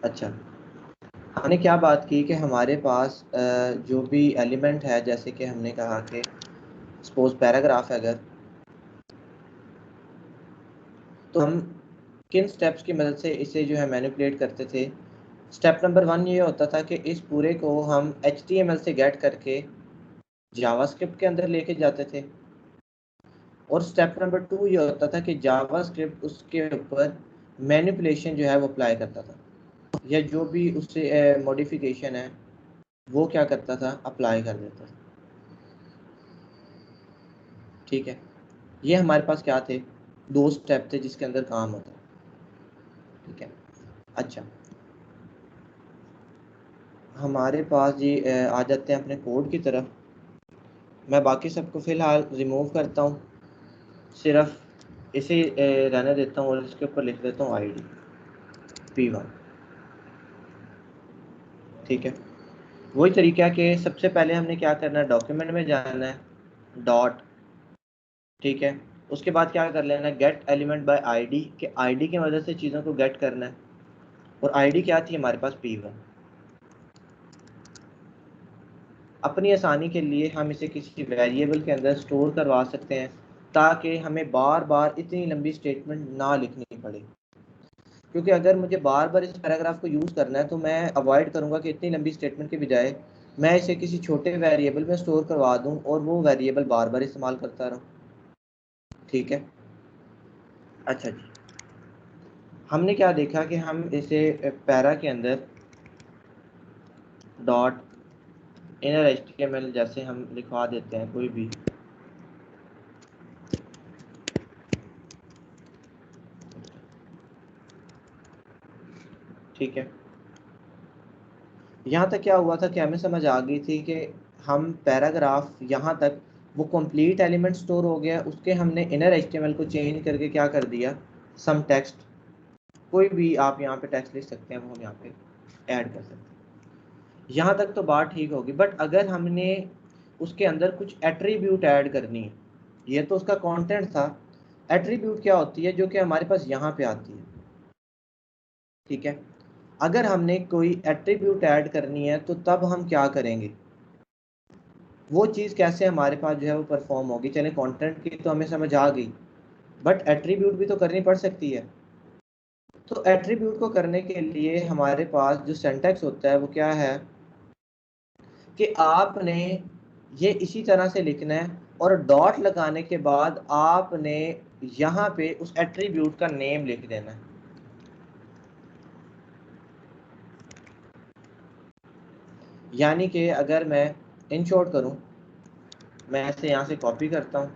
अच्छा, हमने क्या बात की कि हमारे पास जो भी एलिमेंट है, जैसे कि हमने कहा कि सपोज पैराग्राफ है अगर, तो हम किन स्टेप्स की मदद से इसे जो है मैनिपुलेट करते थे। स्टेप नंबर 1 ये होता था कि इस पूरे को हम HTML से गेट करके जावास्क्रिप्ट के अंदर लेके जाते थे, और स्टेप नंबर 2 ये होता था कि जावास्क्रिप्ट उसके ऊपर मैनिपुलेशन जो है वो अप्लाई करता था, या जो भी उससे मॉडिफिकेशन है वो क्या करता था, अप्लाई कर देता था। ठीक है, ये हमारे पास क्या थे, 2 स्टेप थे जिसके अंदर काम होता है। ठीक है, अच्छा हमारे पास ये आ जाते हैं अपने कोड की तरफ। मैं बाकी सबको फ़िलहाल रिमूव करता हूँ, सिर्फ इसे रहने देता हूँ और इसके ऊपर लिख देता हूँ ID P1। ठीक है, वही तरीका है कि सबसे पहले हमने क्या करना है, डॉक्यूमेंट में जाना है, डॉट, ठीक है, उसके बाद क्या कर लेना है, गेट एलिमेंट बाय ID, के ID की मदद से चीज़ों को गेट करना है, और ID क्या थी हमारे पास, P1। अपनी आसानी के लिए हम इसे किसी वेरिएबल के अंदर स्टोर करवा सकते हैं, ताकि हमें बार बार इतनी लंबी स्टेटमेंट ना लिखनी पड़े। क्योंकि अगर मुझे बार बार इस पैराग्राफ को यूज़ करना है तो मैं अवॉइड करूँगा कि इतनी लंबी स्टेटमेंट के बजाय मैं इसे किसी छोटे वेरिएबल में स्टोर करवा दूँ और वो वेरिएबल बार बार इस्तेमाल करता रहूँ। ठीक है, अच्छा जी, हमने क्या देखा कि हम इसे पैरा के अंदर डॉट इनर HTML जैसे हम लिखवा देते हैं कोई भी, ठीक है, यहाँ तक क्या हुआ था कि हमें समझ आ गई थी कि हम पैराग्राफ यहाँ तक वो कंप्लीट एलिमेंट स्टोर हो गया, उसके हमने इनर HTML को चेंज करके क्या कर दिया, सम टेक्स्ट, कोई भी आप यहाँ पे टेक्स्ट लिख सकते हैं, वो हम यहाँ पे ऐड कर सकते हैं। यहाँ तक तो बात ठीक होगी, बट अगर हमने उसके अंदर कुछ एट्रीब्यूट ऐड करनी है, ये तो उसका कंटेंट था, एट्रीब्यूट क्या होती है जो कि हमारे पास यहाँ पे आती है। ठीक है, अगर हमने कोई एट्रीब्यूट ऐड करनी है तो तब हम क्या करेंगे, वो चीज़ कैसे हमारे पास जो है वो परफॉर्म होगी। चले कंटेंट की तो हमें समझ आ गई, बट एट्रीब्यूट भी तो करनी पड़ सकती है। तो एट्रीब्यूट को करने के लिए हमारे पास जो सिंटैक्स होता है वो क्या है कि आपने ये इसी तरह से लिखना है, और डॉट लगाने के बाद आपने यहाँ पे उस एट्रीब्यूट का नेम लिख देना है। यानी कि अगर मैं इन शॉर्ट करूँ, मैं ऐसे यहाँ से कॉपी करता हूँ,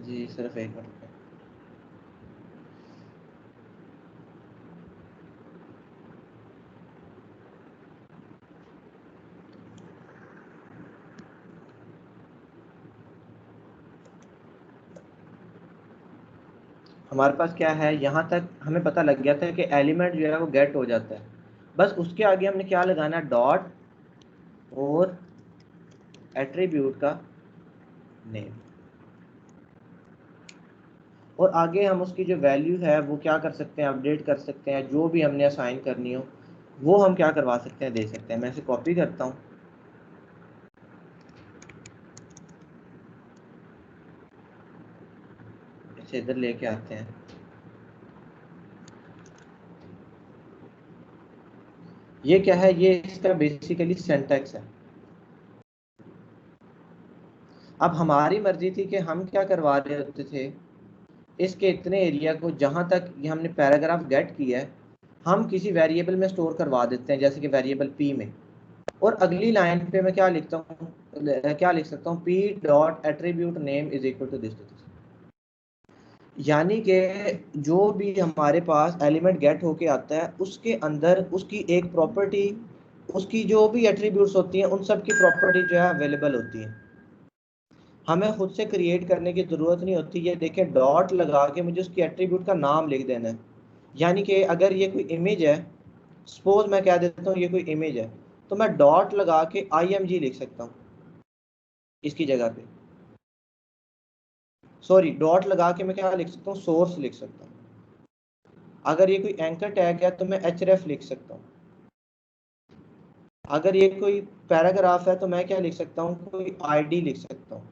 जी सिर्फ एक मिनट, हमारे पास क्या है, यहाँ तक हमें पता लग गया था कि एलिमेंट जो है वो गेट हो जाता है, बस उसके आगे हमने क्या लगाना है, डॉट और एट्रीब्यूट का नेम, और आगे हम उसकी जो वैल्यू है वो क्या कर सकते हैं, अपडेट कर सकते हैं, जो भी हमने असाइन करनी हो वो हम क्या करवा सकते हैं, दे सकते हैं। मैं इसे कॉपी करता हूँ, इसे इधर लेके आते हैं। ये क्या है, ये इसका बेसिकली सिंटैक्स है। अब हमारी मर्जी थी कि हम क्या करवा रहे होते थे, इसके इतने एरिया को जहाँ तक ये हमने पैराग्राफ गेट किया है हम किसी वेरिएबल में स्टोर करवा देते हैं, जैसे कि वेरिएबल P में, और अगली लाइन पे मैं क्या लिखता हूँ, क्या लिख सकता हूँ, P dot attribute name is equal to this. यानी कि जो भी हमारे पास एलिमेंट गेट होके आता है उसके अंदर उसकी एक प्रॉपर्टी, उसकी जो भी एट्रीब्यूट्स होती हैं उन सब की प्रॉपर्टी जो है अवेलेबल होती है, हमें खुद से क्रिएट करने की ज़रूरत नहीं होती। ये देखें, डॉट लगा के मुझे उसकी एट्रीब्यूट का नाम लिख देना है। यानी कि अगर ये कोई इमेज है, सपोज मैं क्या देता हूँ, ये कोई इमेज है, तो मैं डॉट लगा के img लिख सकता हूँ इसकी जगह पे। सॉरी, डॉट लगा के मैं क्या लिख सकता हूँ, सोर्स लिख सकता हूँ। अगर ये कोई एंकर टैग है तो मैं href लिख सकता हूँ। अगर ये कोई पैराग्राफ है तो मैं क्या लिख सकता हूँ, कोई id लिख सकता हूँ,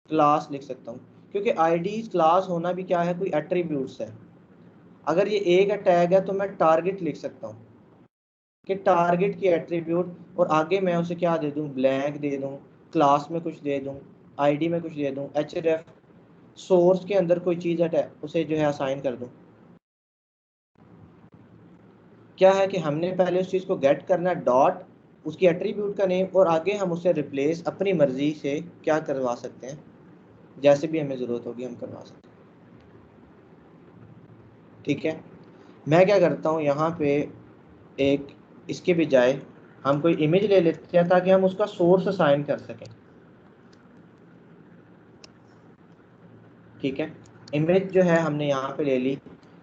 क्लास लिख सकता हूँ, क्योंकि id क्लास होना भी क्या है, कोई एट्रीब्यूट्स है। अगर ये एक टैग है तो मैं टारगेट लिख सकता हूँ कि टारगेट की एट्रीब्यूट, और आगे मैं उसे क्या दे दूँ, ब्लैंक दे दूँ, क्लास में कुछ दे दूँ, id में कुछ दे दूँ, href सोर्स के अंदर कोई चीज़ है उसे जो है असाइन कर दूँ। क्या है कि हमने पहले उस चीज़ को गेट करना है, डॉट उसकी एट्रीब्यूट का नेम, और आगे हम उसे रिप्लेस अपनी मर्जी से क्या करवा सकते हैं, जैसे भी हमें ज़रूरत होगी हम करवा सकते हैं। ठीक है, मैं क्या करता हूँ यहाँ पे, एक इसके बजाय हम कोई इमेज ले लेते हैं ताकि हम उसका सोर्स असाइन कर सकें। ठीक है, इमेज जो है हमने यहाँ पे ले ली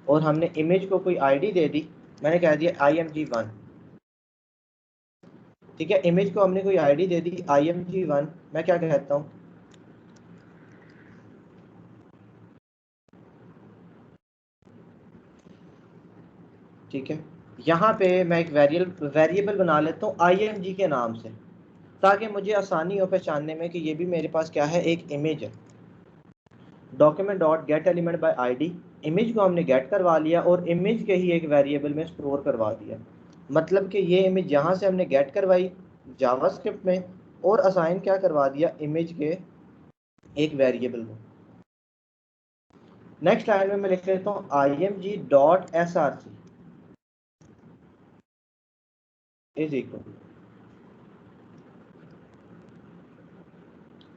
और हमने इमेज को कोई आईडी दे दी, मैंने कह दिया img1। ठीक है, इमेज को हमने कोई आईडी दे दी img1। मैं क्या कहता हूँ, ठीक है, यहाँ पे मैं एक वेरिएबल बना लेता हूँ img के नाम से, ताकि मुझे आसानी हो पहचानने में कि ये भी मेरे पास क्या है, एक इमेज है। Document dot get element by ID, image को हमने गेट करवा लिया और इमेज के ही एक वेरिएबल में स्टोर करवा दिया। मतलब कि ये इमेज यहाँ से हमने गेट करवाई जावास्क्रिप्ट में और असाइन क्या करवा दिया, इमेज के एक वेरिएबल को। नेक्स्ट लाइन में मैं लिख लेता हूँ img.src इज इक्वल।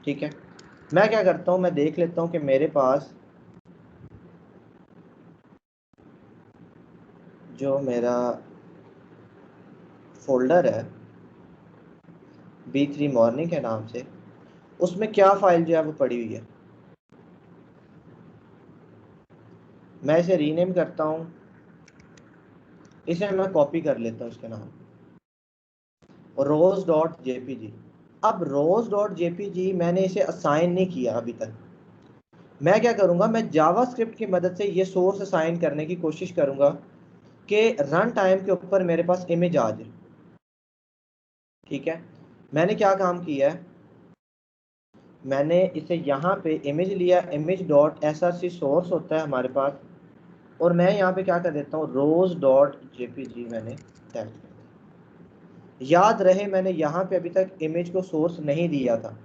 ठीक है, मैं क्या करता हूँ, मैं देख लेता हूँ कि मेरे पास जो मेरा फोल्डर है B3 मॉर्निंग के नाम से, उसमें क्या फाइल जो है वो पड़ी हुई है। मैं इसे रीनेम करता हूँ, इसे मैं कॉपी कर लेता हूँ, इसके नाम rose.jpg। अब rose.jpg मैंने इसे असाइन नहीं किया अभी तक। मैं क्या करूंगा, मैं जावास्क्रिप्ट की मदद से ये सोर्स असाइन करने की कोशिश करूंगा कि रन टाइम के ऊपर मेरे पास इमेज आ जाए। ठीक है, मैंने क्या काम किया है, मैंने इसे यहाँ पे इमेज लिया, image.src सोर्स होता है हमारे पास, और मैं यहाँ पे क्या कर देता हूँ, rose.jpg मैंने टाइप किया। याद रहे मैंने यहाँ पे अभी तक इमेज को सोर्स नहीं दिया था।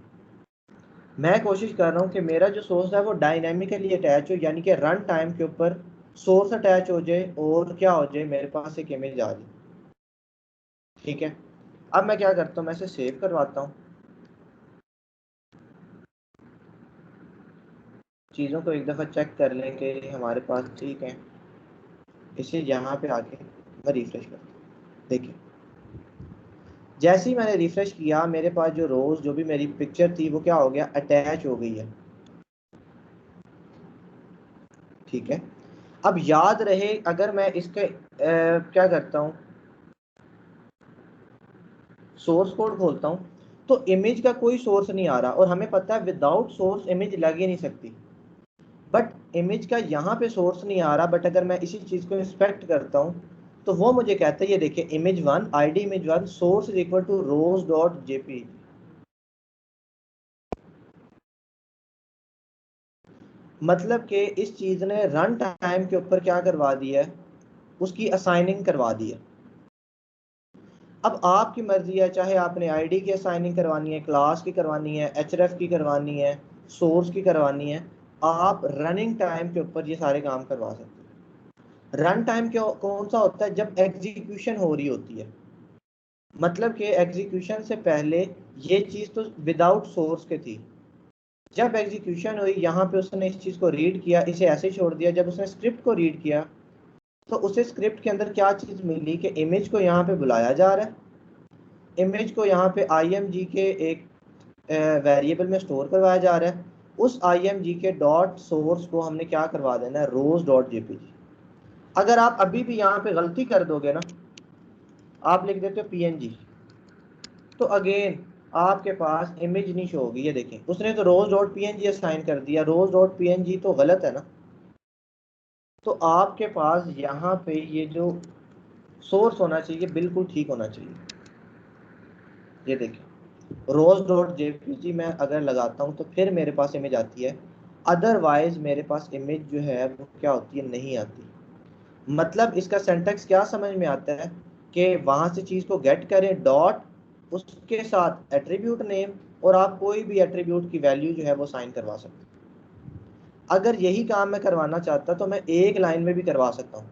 मैं कोशिश कर रहा हूँ कि मेरा जो सोर्स है वो डायनेमिकली अटैच हो, यानी कि रन टाइम के ऊपर सोर्स अटैच हो जाए और क्या हो जाए, मेरे पास एक इमेज आ जाए। ठीक है, अब मैं क्या करता हूँ, मैं इसे सेव करवाता हूँ, चीज़ों को एक दफ़ा चेक कर लें कि हमारे पास ठीक है। इसे यहाँ पे आके मैं रिफ्रेश करता हूँ, देखिए जैसे ही मैंने रिफ्रेश किया मेरे पास जो रोज जो भी मेरी पिक्चर थी वो क्या हो गया, अटैच हो गई है। ठीक है, अब याद रहे अगर मैं इसके क्या करता हूँ, सोर्स कोड खोलता हूँ तो इमेज का कोई सोर्स नहीं आ रहा, और हमें पता है विदाउट सोर्स इमेज लग ही नहीं सकती। बट इमेज का यहाँ पे सोर्स नहीं आ रहा, बट अगर मैं इसी चीज़ को इंस्पेक्ट करता हूँ तो वो मुझे कहता है, ये देखिए image1 id image1 source is equal to rose.jpg। मतलब कि इस चीज़ ने रन टाइम के ऊपर क्या करवा दिया है, उसकी असाइनिंग करवा दी है। अब आपकी मर्जी है, चाहे आपने आईडी की असाइनिंग करवानी है, क्लास की करवानी है, एचरेफ की करवानी है, सोर्स की करवानी है, आप रनिंग टाइम के ऊपर ये सारे काम करवा सकते हैं। रन टाइम कौन सा होता है, जब एग्जीक्यूशन हो रही होती है। मतलब कि एग्जीक्यूशन से पहले ये चीज़ तो विदाउट सोर्स के थी, जब एग्जीक्यूशन हुई यहाँ पे उसने इस चीज़ को रीड किया, इसे ऐसे ही छोड़ दिया। जब उसने स्क्रिप्ट को रीड किया तो उसे स्क्रिप्ट के अंदर क्या चीज़ मिली कि इमेज को यहाँ पे बुलाया जा रहा है, इमेज को यहाँ पे img के एक वेरिएबल में स्टोर करवाया जा रहा है। उस img के डॉट सोर्स को हमने क्या करवा देना है, rose.jpg। अगर आप अभी भी यहाँ पे गलती कर दोगे ना, आप लिख देते हो PNG, तो अगेन आपके पास इमेज नहीं शो होगी। ये देखें, उसने तो रोज डॉट PNG असाइन कर दिया, रोज डॉट PNG तो गलत है ना। तो आपके पास यहाँ पे ये जो सोर्स होना चाहिए बिल्कुल ठीक होना चाहिए। ये देखें, रोज डॉट JPG मैं अगर लगाता हूँ तो फिर मेरे पास इमेज आती है, अदरवाइज मेरे पास इमेज जो है वो क्या होती है, नहीं आती। मतलब इसका सिंटैक्स क्या समझ में आता है कि वहां से चीज को गेट करें, डॉट उसके साथ एट्रीब्यूट नेम, और आप कोई भी एट्रीब्यूट की वैल्यू जो है वो साइन करवा सकते हैं। अगर यही काम मैं करवाना चाहता तो मैं एक लाइन में भी करवा सकता हूँ।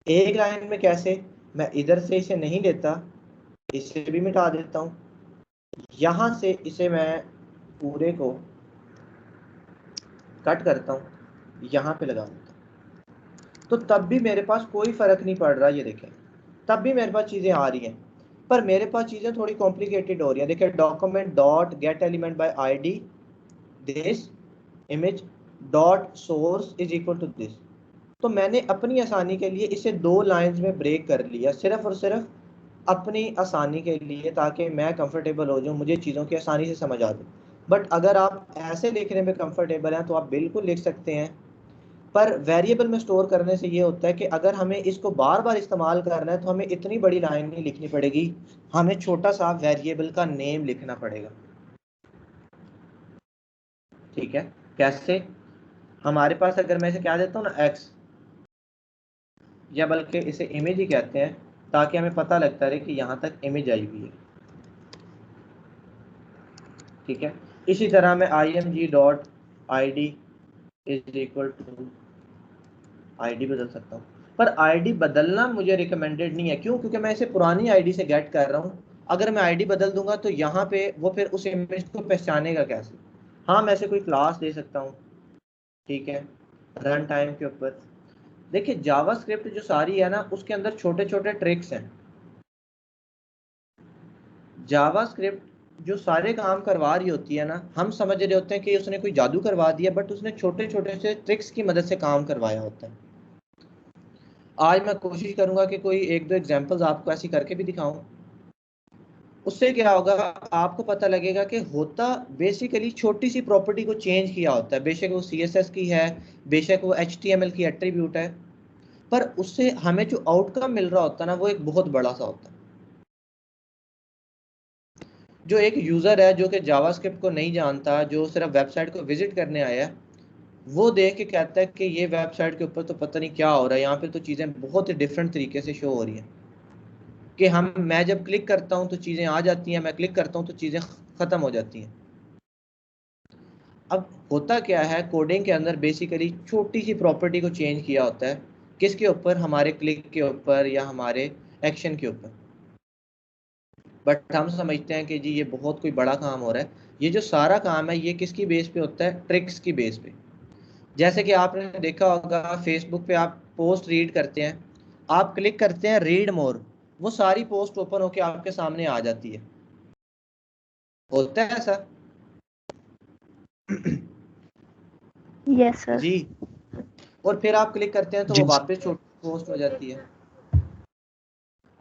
एक लाइन में कैसे, मैं इधर से इसे नहीं लेता, इसे भी मिटा देता हूँ, यहां से इसे मैं पूरे को कट करता हूँ, यहाँ पे लगा देता हूँ, तो तब भी मेरे पास कोई फर्क नहीं पड़ रहा। ये देखें, तब भी मेरे पास चीजें आ रही हैं, पर मेरे पास चीजें थोड़ी कॉम्प्लिकेटेड हो रही हैं। देखिए, document dot get element by ID this image dot source is equal to this. तो मैंने अपनी आसानी के लिए इसे 2 लाइंस में ब्रेक कर लिया, सिर्फ और सिर्फ अपनी आसानी के लिए, ताकि मैं कंफर्टेबल हो जाऊं, मुझे चीज़ों की आसानी से समझ आ जाए। बट अगर आप ऐसे लिखने में कंफर्टेबल हैं तो आप बिल्कुल लिख सकते हैं। पर वेरिएबल में स्टोर करने से ये होता है कि अगर हमें इसको बार बार इस्तेमाल करना है तो हमें इतनी बड़ी लाइन नहीं लिखनी पड़ेगी, हमें छोटा सा वेरिएबल का नेम लिखना पड़ेगा। ठीक है, कैसे? हमारे पास अगर मैं इसे क्या देता हूँ ना, एक्स, या बल्कि इसे इमेज ही कहते हैं, ताकि हमें पता लगता रहे कि यहाँ तक इमेज आई हुई है। ठीक है, इसी तरह मैं img dot ID is equal to ID बदल सकता हूँ, पर ID बदलना मुझे रिकमेंडेड नहीं है। क्यों? क्योंकि मैं इसे पुरानी ID से गेट कर रहा हूँ। अगर मैं ID बदल दूंगा तो यहाँ पे वो फिर उस इमेज को पहचानेगा कैसे? हाँ, मैं इसे कोई क्लास दे सकता हूँ। ठीक है, रन टाइम के ऊपर देखिए, जावास्क्रिप्ट जो सारी है ना, उसके अंदर छोटे छोटे ट्रिक्स हैं। जावास्क्रिप्ट जो सारे काम करवा रही होती है ना, हम समझ रहे होते हैं कि उसने कोई जादू करवा दिया, बट उसने छोटे छोटे से ट्रिक्स की मदद से काम करवाया होता है। आज मैं कोशिश करूंगा कि कोई एक दो एग्जांपल्स आपको ऐसी करके भी दिखाऊं। उससे क्या होगा, आपको पता लगेगा कि होता बेसिकली छोटी सी प्रॉपर्टी को चेंज किया होता है, बेशक वो CSS की है, बेशक वो HTML की एट्रीब्यूट है, पर उससे हमें जो आउटकम मिल रहा होता है ना, वो एक बहुत बड़ा सा होता है। जो एक यूजर है जो कि जावास्क्रिप्ट को नहीं जानता, जो सिर्फ वेबसाइट को विजिट करने आया है, वो देख के कहता है कि ये वेबसाइट के ऊपर तो पता नहीं क्या हो रहा है, यहाँ पे तो चीज़ें बहुत ही डिफरेंट तरीके से शो हो रही हैं, कि मैं जब क्लिक करता हूँ तो चीज़ें आ जाती हैं, मैं क्लिक करता हूँ तो चीज़ें ख़त्म हो जाती हैं। अब होता क्या है, कोडिंग के अंदर बेसिकली छोटी सी प्रॉपर्टी को चेंज किया होता है, किसके ऊपर? हमारे क्लिक के ऊपर या हमारे एक्शन के ऊपर। बट हम समझते हैं कि जी ये बहुत कोई बड़ा काम हो रहा है। ये जो सारा काम है ये किसकी बेस पे होता है? ट्रिक्स की बेस पे। जैसे कि आपने देखा होगा, फेसबुक पे आप पोस्ट रीड करते हैं, आप क्लिक करते हैं रीड मोर, वो सारी पोस्ट ओपन होके आपके सामने आ जाती है। होता है ऐसा? Yes sir. जी। और फिर आप क्लिक करते हैं तो वो जी वापस छोटी पोस्ट हो जाती है।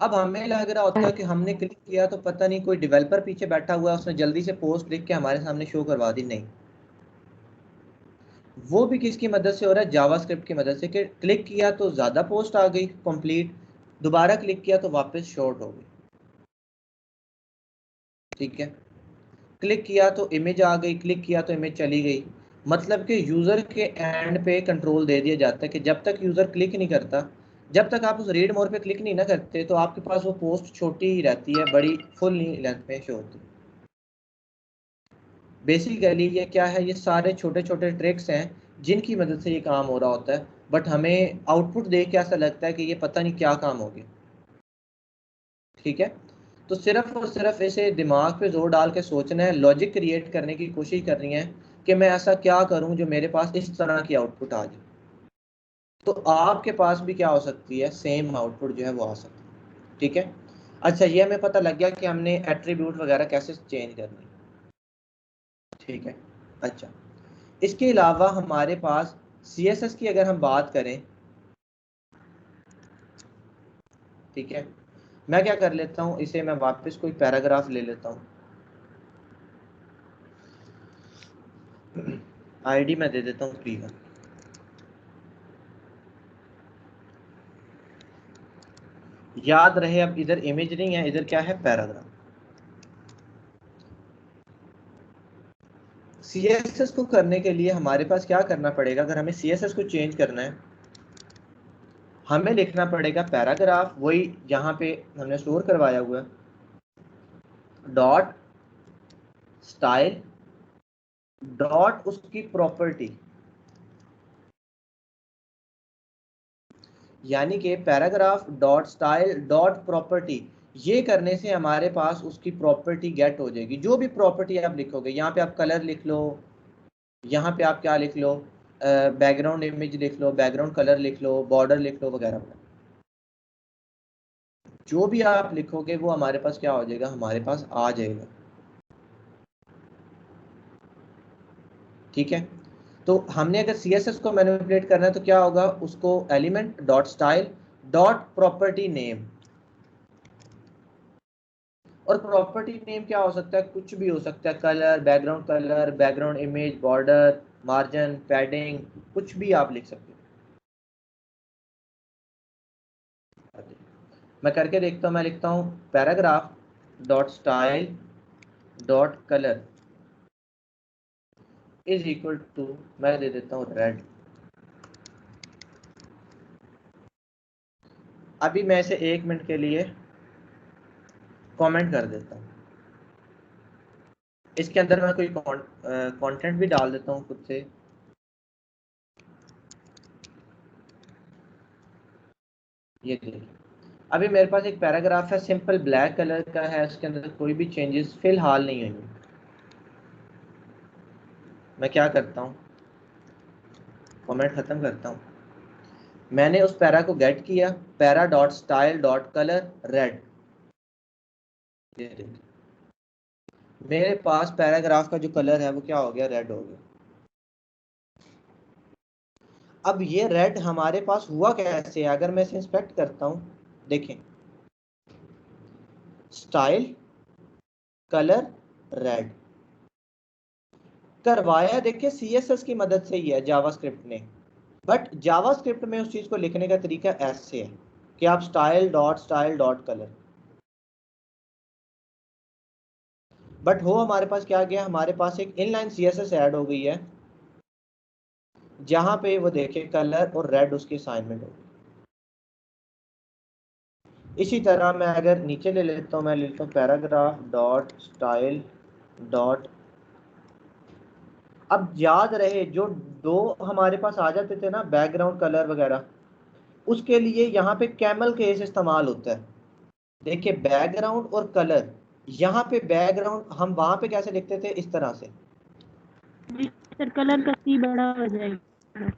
अब हमें लग रहा होता है कि हमने क्लिक किया तो पता नहीं कोई डेवलपर पीछे बैठा हुआ है, उसने जल्दी से पोस्ट लिख के हमारे सामने शो करवा दी। नहीं, वो भी किसकी मदद से हो रहा है? जावास्क्रिप्ट की मदद से, कि क्लिक किया तो ज़्यादा पोस्ट आ गई कंप्लीट, दोबारा क्लिक किया तो वापस शॉर्ट हो गई। ठीक है, क्लिक किया तो इमेज आ गई, क्लिक किया तो इमेज चली गई। मतलब कि यूज़र के एंड पे कंट्रोल दे दिया जाता है कि जब तक यूज़र क्लिक नहीं करता, जब तक आप उस रीड मोर पे क्लिक नहीं ना करते, तो आपके पास वो पोस्ट छोटी ही रहती है, बड़ी फुल नहीं लेंथ में शो होती। बेसिकली ये क्या है, ये सारे छोटे छोटे ट्रिक्स हैं जिनकी मदद से ये काम हो रहा होता है, बट हमें आउटपुट देख के ऐसा लगता है कि ये पता नहीं क्या काम हो गया। ठीक है, तो सिर्फ और सिर्फ इसे दिमाग पे जोर डाल के सोचना है, लॉजिक क्रिएट करने की कोशिश करनी है कि मैं ऐसा क्या करूं जो मेरे पास इस तरह की आउटपुट आ जाए। तो आपके पास भी क्या हो सकती है, सेम आउटपुट जो है वो आ सकती है। ठीक है, अच्छा ये हमें पता लग गया कि हमने एट्रीब्यूट वगैरह कैसे चेंज करनी। ठीक है, अच्छा इसके अलावा हमारे पास CSS की अगर हम बात करें, ठीक है, मैं क्या कर लेता हूँ, इसे मैं वापस कोई पैराग्राफ ले लेता हूँ, आईडी मैं दे देता हूँ फ्री का। याद रहे अब इधर इमेज नहीं है, इधर क्या है, पैराग्राफ। CSS को करने के लिए हमारे पास क्या करना पड़ेगा, अगर हमें CSS को चेंज करना है, हमें लिखना पड़ेगा पैराग्राफ, वही यहाँ पे हमने स्टोर करवाया हुआ है, डॉट स्टाइल डॉट उसकी प्रॉपर्टी, यानी कि paragraph dot style dot property. ये करने से हमारे पास उसकी प्रॉपर्टी गेट हो जाएगी। जो भी प्रॉपर्टी आप लिखोगे, यहाँ पे आप कलर लिख लो, यहाँ पे आप क्या लिख लो, बैकग्राउंड इमेज लिख लो, बैकग्राउंड कलर लिख लो, बॉर्डर लिख लो, वगैरह वगैरह, जो भी आप लिखोगे वो हमारे पास क्या हो जाएगा, हमारे पास आ जाएगा। ठीक है, तो हमने अगर CSS को मैनिपुलेट करना है तो क्या होगा, उसको element dot style dot property name, और प्रॉपर्टी नेम क्या हो सकता है, कुछ भी हो सकता है, colour, background image, border, margin, padding, कुछ भी आप लिख सकते हो। मैं करके देखता हूँ, मैं लिखता हूँ paragraph dot style dot colour is equal to, मैं दे देता हूँ रेड। अभी मैं इसे 1 मिनट के लिए कमेंट कर देता हूँ, इसके अंदर मैं कोई कंटेंट भी डाल देता हूँ खुद से। ये देखिए, अभी मेरे पास एक पैराग्राफ है, सिंपल ब्लैक कलर का है, इसके अंदर कोई भी चेंजेस फिलहाल नहीं हुई। मैं क्या करता हूँ, कमेंट खत्म करता हूँ, मैंने उस पैरा को गेट किया, para dot style dot colour red. ये देखिए, मेरे पास पैराग्राफ का जो कलर है वो क्या हो गया, रेड हो गया। अब ये रेड हमारे पास हुआ कैसे, अगर मैं इसे इंस्पेक्ट करता हूँ, देखें, स्टाइल कलर रेड करवाया, देखिए CSS की मदद से ही है, जावास्क्रिप्ट ने। बट जावास्क्रिप्ट में उस चीज को लिखने का तरीका ऐसे है कि आप स्टाइल डॉट कलर, बट हो हमारे पास क्या गया, हमारे पास एक इनलाइन CSS ऐड हो गई है, जहां पे वो देखे कलर और रेड उसकी असाइनमेंट होगी। इसी तरह मैं अगर नीचे ले लेता हूँ, मैं ले लेता हूँ पैराग्राफ डॉट स्टाइल डॉट, अब याद रहे जो दो हमारे पास आ जाते थे ना, बैकग्राउंड कलर वगैरह, उसके लिए यहाँ पे कैमल केस इस्तेमाल होता है। देखिए बैकग्राउंड और कलर, यहाँ पे बैकग्राउंड हम वहां पे कैसे लिखते थे, इस तरह से, सर कलर का सी बड़ा हो जाएगा।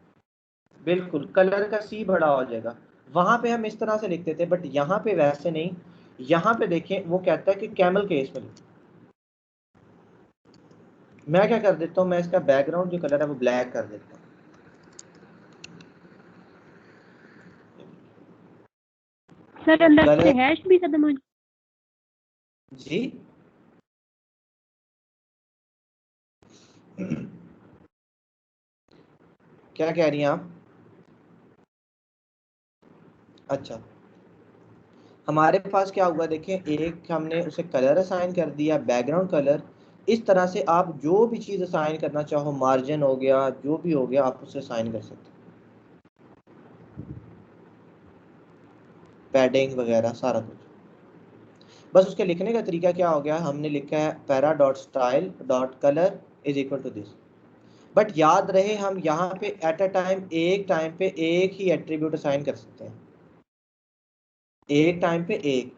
बिल्कुल कलर का C बड़ा हो जाएगा, वहां पे हम इस तरह से लिखते थे, बट यहाँ पे वैसे नहीं। यहाँ पे देखें वो कहता है कि कैमल केस में लिखो। मैं क्या कर देता हूँ, मैं इसका बैकग्राउंड जो कलर है वो ब्लैक कर देता हूँ। सर अंदर से कलर, हैश भी खत्म हो जी क्या कह रही हैं आप, अच्छा, हमारे पास क्या हुआ, देखें, एक हमने उसे कलर असाइन कर दिया, बैकग्राउंड कलर। इस तरह से आप जो भी चीज़ असाइन करना चाहो, मार्जिन हो गया, जो भी हो गया, आप उसे असाइन कर सकते हो, पैडिंग वगैरह सारा कुछ। बस उसके लिखने का तरीका क्या हो गया, हमने लिखा है para dot style dot colour is equal to this. But याद रहे हम यहाँ पे एट अ टाइम, एक टाइम पे एक ही एट्रीब्यूट असाइन कर सकते हैं, एक टाइम पे एक।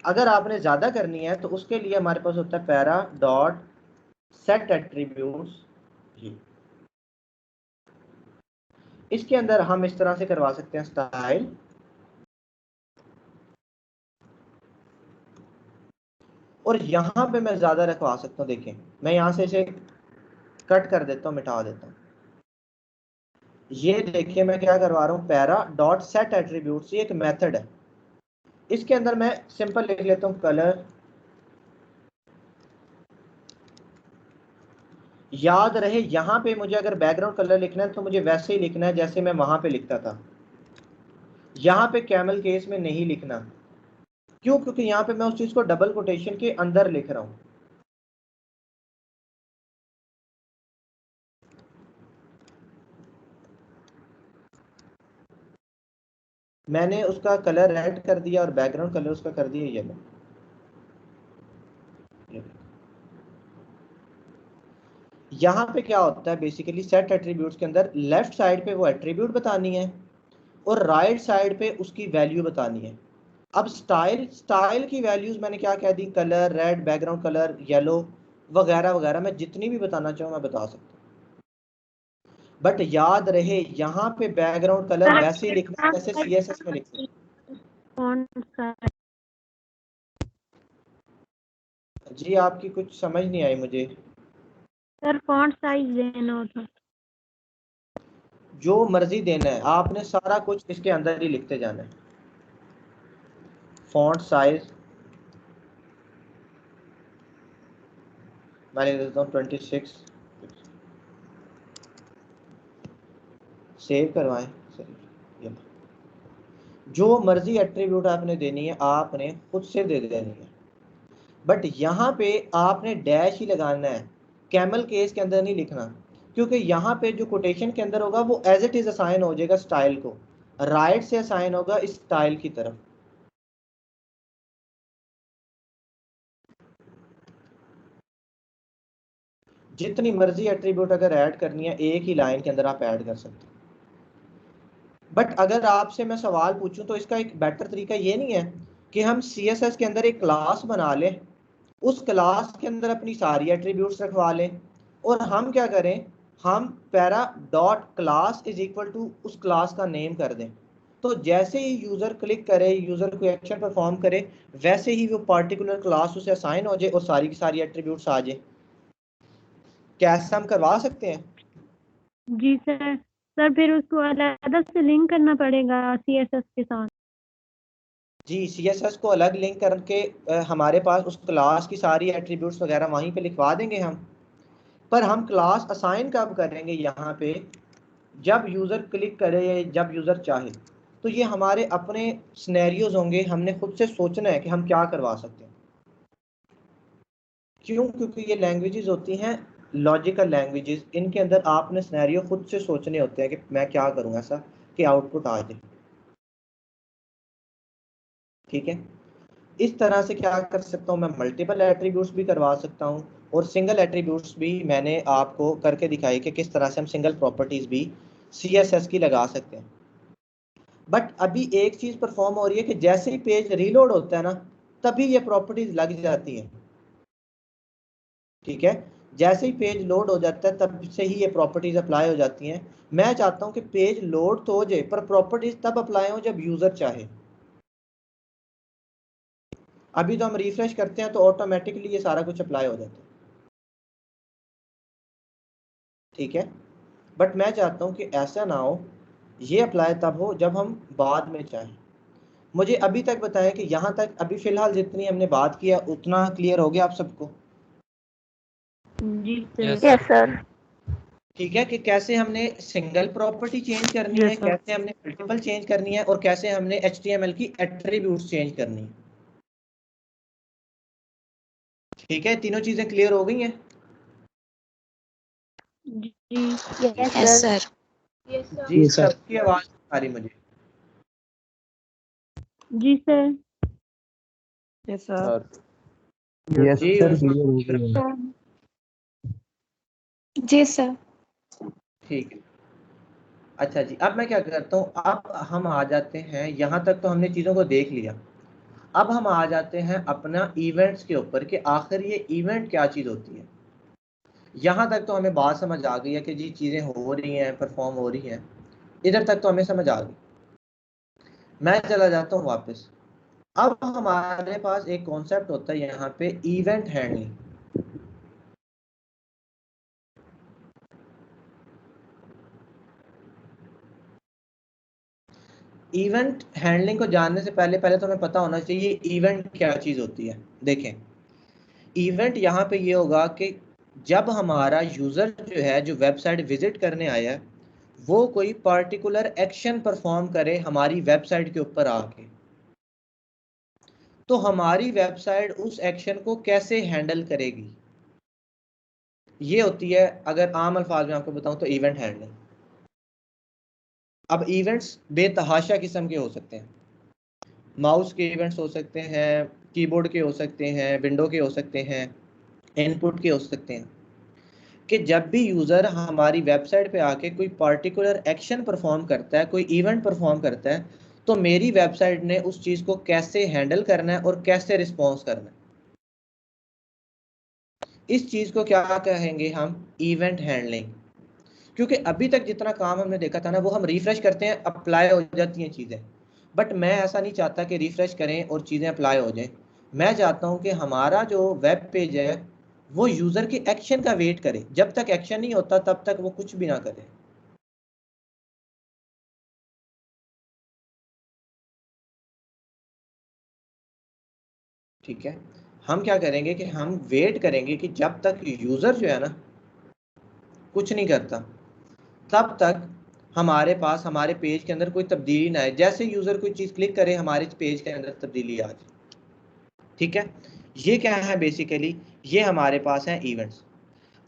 अगर आपने ज्यादा करनी है तो उसके लिए हमारे पास होता है पैरा डॉट सेट एट्रीब्यूट्स। इसके अंदर हम इस तरह से करवा सकते हैं, स्टाइल और यहाँ पे मैं ज्यादा रखवा सकता हूँ। देखें मैं यहाँ से इसे कट कर देता हूँ, मिटा देता हूँ। ये देखिए मैं क्या करवा रहा हूँ, पैरा डॉट सेट एट्रीब्यूट्स, ये एक मेथड है, इसके अंदर मैं सिंपल लिख लेता हूँ कलर। याद रहे यहाँ पे मुझे अगर बैकग्राउंड कलर लिखना है तो मुझे वैसे ही लिखना है जैसे मैं वहां पे लिखता था। यहाँ पे कैमल केस में नहीं लिखना। क्यों? क्योंकि यहाँ पे मैं उस चीज को डबल कोटेशन के अंदर लिख रहा हूँ। मैंने उसका कलर रेड कर दिया और बैकग्राउंड कलर उसका कर दिया येलो। यहाँ पे क्या होता है बेसिकली, सेट एट्रीब्यूट्स के अंदर लेफ्ट साइड पे वो एट्रीब्यूट बतानी है और राइट साइड पे उसकी वैल्यू बतानी है। अब स्टाइल की वैल्यूज मैंने क्या कह दी, colour, red, background colour, yellow वगैरह वगैरह, मैं जितनी भी बताना चाहूँ मैं बता सकता हूँ। बट याद रहे यहाँ पे बैकग्राउंड कलर वैसे ही लिखना है जैसे CSS में लिखते हैं। Font size. जी आपकी कुछ समझ नहीं आई मुझे। सर फॉन्ट साइज देना होता। जो मर्जी देना है आपने, सारा कुछ इसके अंदर ही लिखते जाना है। फॉन्ट साइज मैं लिख देता हूँ 26। सेव करवाएं। ये जो मर्जी एट्रीब्यूट आपने देनी है आपने खुद से दे देनी है। बट यहाँ पे आपने डैश ही लगाना है, कैमल केस के अंदर नहीं लिखना। क्योंकि यहाँ पे जो कोटेशन के अंदर होगा वो एज इट इज असाइन हो जाएगा स्टाइल को, राइट से असाइन होगा इस स्टाइल की तरफ। जितनी मर्जी एट्रीब्यूट अगर ऐड करनी है एक ही लाइन के अंदर आप ऐड कर सकते हैं। बट अगर आपसे मैं सवाल पूछूं तो इसका एक बेटर तरीका ये नहीं है कि हम CSS के अंदर एक क्लास बना लें, उस क्लास के अंदर अपनी सारी एट्रीब्यूट्स रखवा लें और हम क्या करें, हम para dot class is equal to उस क्लास का नेम कर दें। तो जैसे ही यूजर क्लिक करे, यूजर कोई एक्शन परफॉर्म करे, वैसे ही वो पार्टिकुलर क्लास उसे असाइन हो जाए और सारी की सारी एट्रीब्यूट्स आ जाए। क्या ऐसा हम करवा सकते हैं? जी सर। सर फिर उसको अलग से लिंक करना पड़ेगा CSS के साथ। जी CSS को अलग लिंक करके हमारे पास उस क्लास की सारी एट्रीब्यूट्स वगैरह वहीं पे लिखवा देंगे हम। पर हम क्लास असाइन कब करेंगे? यहाँ पे जब यूज़र क्लिक करे या जब यूज़र चाहे। तो ये हमारे अपने सिनेरियोज होंगे, हमने खुद से सोचना है कि हम क्या करवा सकते हैं। क्यों? क्योंकि ये लैंग्वेजेस होती हैं लॉजिकल लैंग्वेजेस, इनके अंदर आपने सिनेरियो खुद से सोचने होते हैं कि मैं क्या करूँ ऐसा कि आउटपुट आ जाए। ठीक है, इस तरह से क्या कर सकता हूँ मैं, मल्टीपल एट्रीब्यूट्स भी करवा सकता हूँ और सिंगल एट्रीब्यूट्स भी मैंने आपको करके दिखाई कि किस तरह से हम सिंगल प्रॉपर्टीज भी CSS की लगा सकते हैं। बट अभी एक चीज परफॉर्म हो रही है कि जैसे ही पेज रीलोड होता है ना, तभी ये प्रॉपर्टीज लग जाती हैं। ठीक है, जैसे ही पेज लोड हो जाता है तब से ही ये प्रॉपर्टीज अप्लाई हो जाती हैं। मैं चाहता हूं कि पेज लोड तो हो जाए पर प्रॉपर्टीज तब अप्लाई हो जब यूजर चाहे। अभी तो हम रिफ्रेश करते हैं तो ऑटोमेटिकली ये सारा कुछ अप्लाई हो जाता है। ठीक है, बट मैं चाहता हूं कि ऐसा ना हो, ये अप्लाई तब हो जब हम बाद में चाहें। मुझे अभी तक बताएं कि यहाँ तक अभी फिलहाल जितनी हमने बात किया उतना क्लियर हो गया आप सबको? जी सर। Yes sir. ठीक है, कि कैसे हमने सिंगल प्रॉपर्टी चेंज करनी है, यस सर। कैसे हमने मल्टीपल चेंज करनी है और कैसे हमने HTML की एट्रीब्यूट्स चेंज करनी है। ठीक है, तीनों चीजें क्लियर हो गई हैं? जी। Yes sir. जी सबकी आवाज आ रही मुझे? जी सर। Yes sir. यस जी सर, क्लियर हो गया। जी सर। ठीक है। अच्छा जी, अब मैं क्या करता हूँ, अब हम आ जाते हैं, यहाँ तक तो हमने चीज़ों को देख लिया। अब हम आ जाते हैं अपना इवेंट्स के ऊपर कि आखिर ये इवेंट क्या चीज़ होती है। यहाँ तक तो हमें बात समझ आ गई है कि जी चीज़ें हो रही हैं, परफॉर्म हो रही हैं, इधर तक तो हमें समझ आ गई। मैं चला जाता हूँ वापस। अब हमारे पास एक कॉन्सेप्ट होता है यहाँ पे, इवेंट हैंडलिंग। इवेंट हैंडलिंग को जानने से पहले पहले तो हमें पता होना चाहिए इवेंट क्या चीज़ होती है। देखें, इवेंट यहाँ पे ये होगा कि जब हमारा यूज़र जो है, जो वेबसाइट विजिट करने आया है, वो कोई पर्टिकुलर एक्शन परफॉर्म करे हमारी वेबसाइट के ऊपर आके, तो हमारी वेबसाइट उस एक्शन को कैसे हैंडल करेगी, ये होती है, अगर आम अल्फाज में आपको बताऊं तो, इवेंट हैंडलिंग। अब इवेंट्स बेतहाशा किस्म के हो सकते हैं। माउस के इवेंट्स हो सकते हैं, कीबोर्ड के हो सकते हैं, विंडो के हो सकते हैं, इनपुट के हो सकते हैं, कि जब भी यूज़र हमारी वेबसाइट पे आके कोई पर्टिकुलर एक्शन परफॉर्म करता है, कोई इवेंट परफॉर्म करता है, तो मेरी वेबसाइट ने उस चीज़ को कैसे हैंडल करना है और कैसे रिस्पॉन्स करना है। इस चीज़ को क्या कहेंगे हम? Event handling. क्योंकि अभी तक जितना काम हमने देखा था ना, वो हम रिफ्रेश करते हैं, अप्लाई हो जाती हैं चीज़ें, बट मैं ऐसा नहीं चाहता कि रिफ्रेश करें और चीज़ें अप्लाई हो जाएं। मैं चाहता हूं कि हमारा जो वेब पेज है वो यूज़र के एक्शन का वेट करे, जब तक एक्शन नहीं होता तब तक वो कुछ भी ना करे। ठीक है, हम क्या करेंगे कि हम वेट करेंगे कि जब तक यूज़र जो है ना कुछ नहीं करता, तब तक हमारे पास हमारे पेज के अंदर कोई तब्दीली ना आए। जैसे यूज़र कोई चीज़ क्लिक करे, हमारे पेज के अंदर तब्दीली आ जाए। ठीक है, ये क्या है बेसिकली? ये हमारे पास हैं इवेंट्स।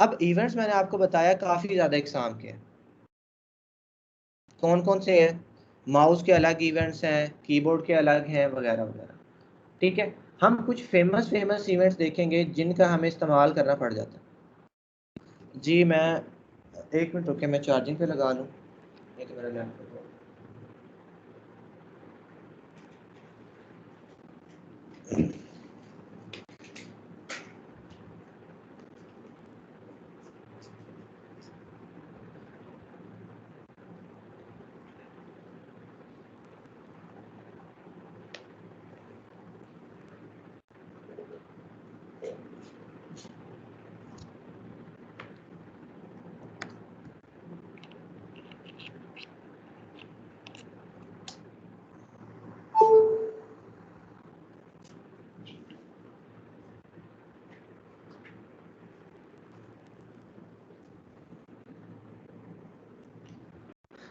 अब इवेंट्स मैंने आपको बताया काफ़ी ज़्यादा इकसाम के हैं। कौन कौन से हैं? माउस के अलग इवेंट्स हैं, कीबोर्ड के अलग हैं, वगैरह वगैरह। ठीक है, हम कुछ फेमस इवेंट्स देखेंगे जिनका हमें इस्तेमाल करना पड़ जाता है। जी मैं 1 मिनट रुके, मैं चार्जिंग पे लगा लूँ, नहीं तो मेरा लैपटॉप।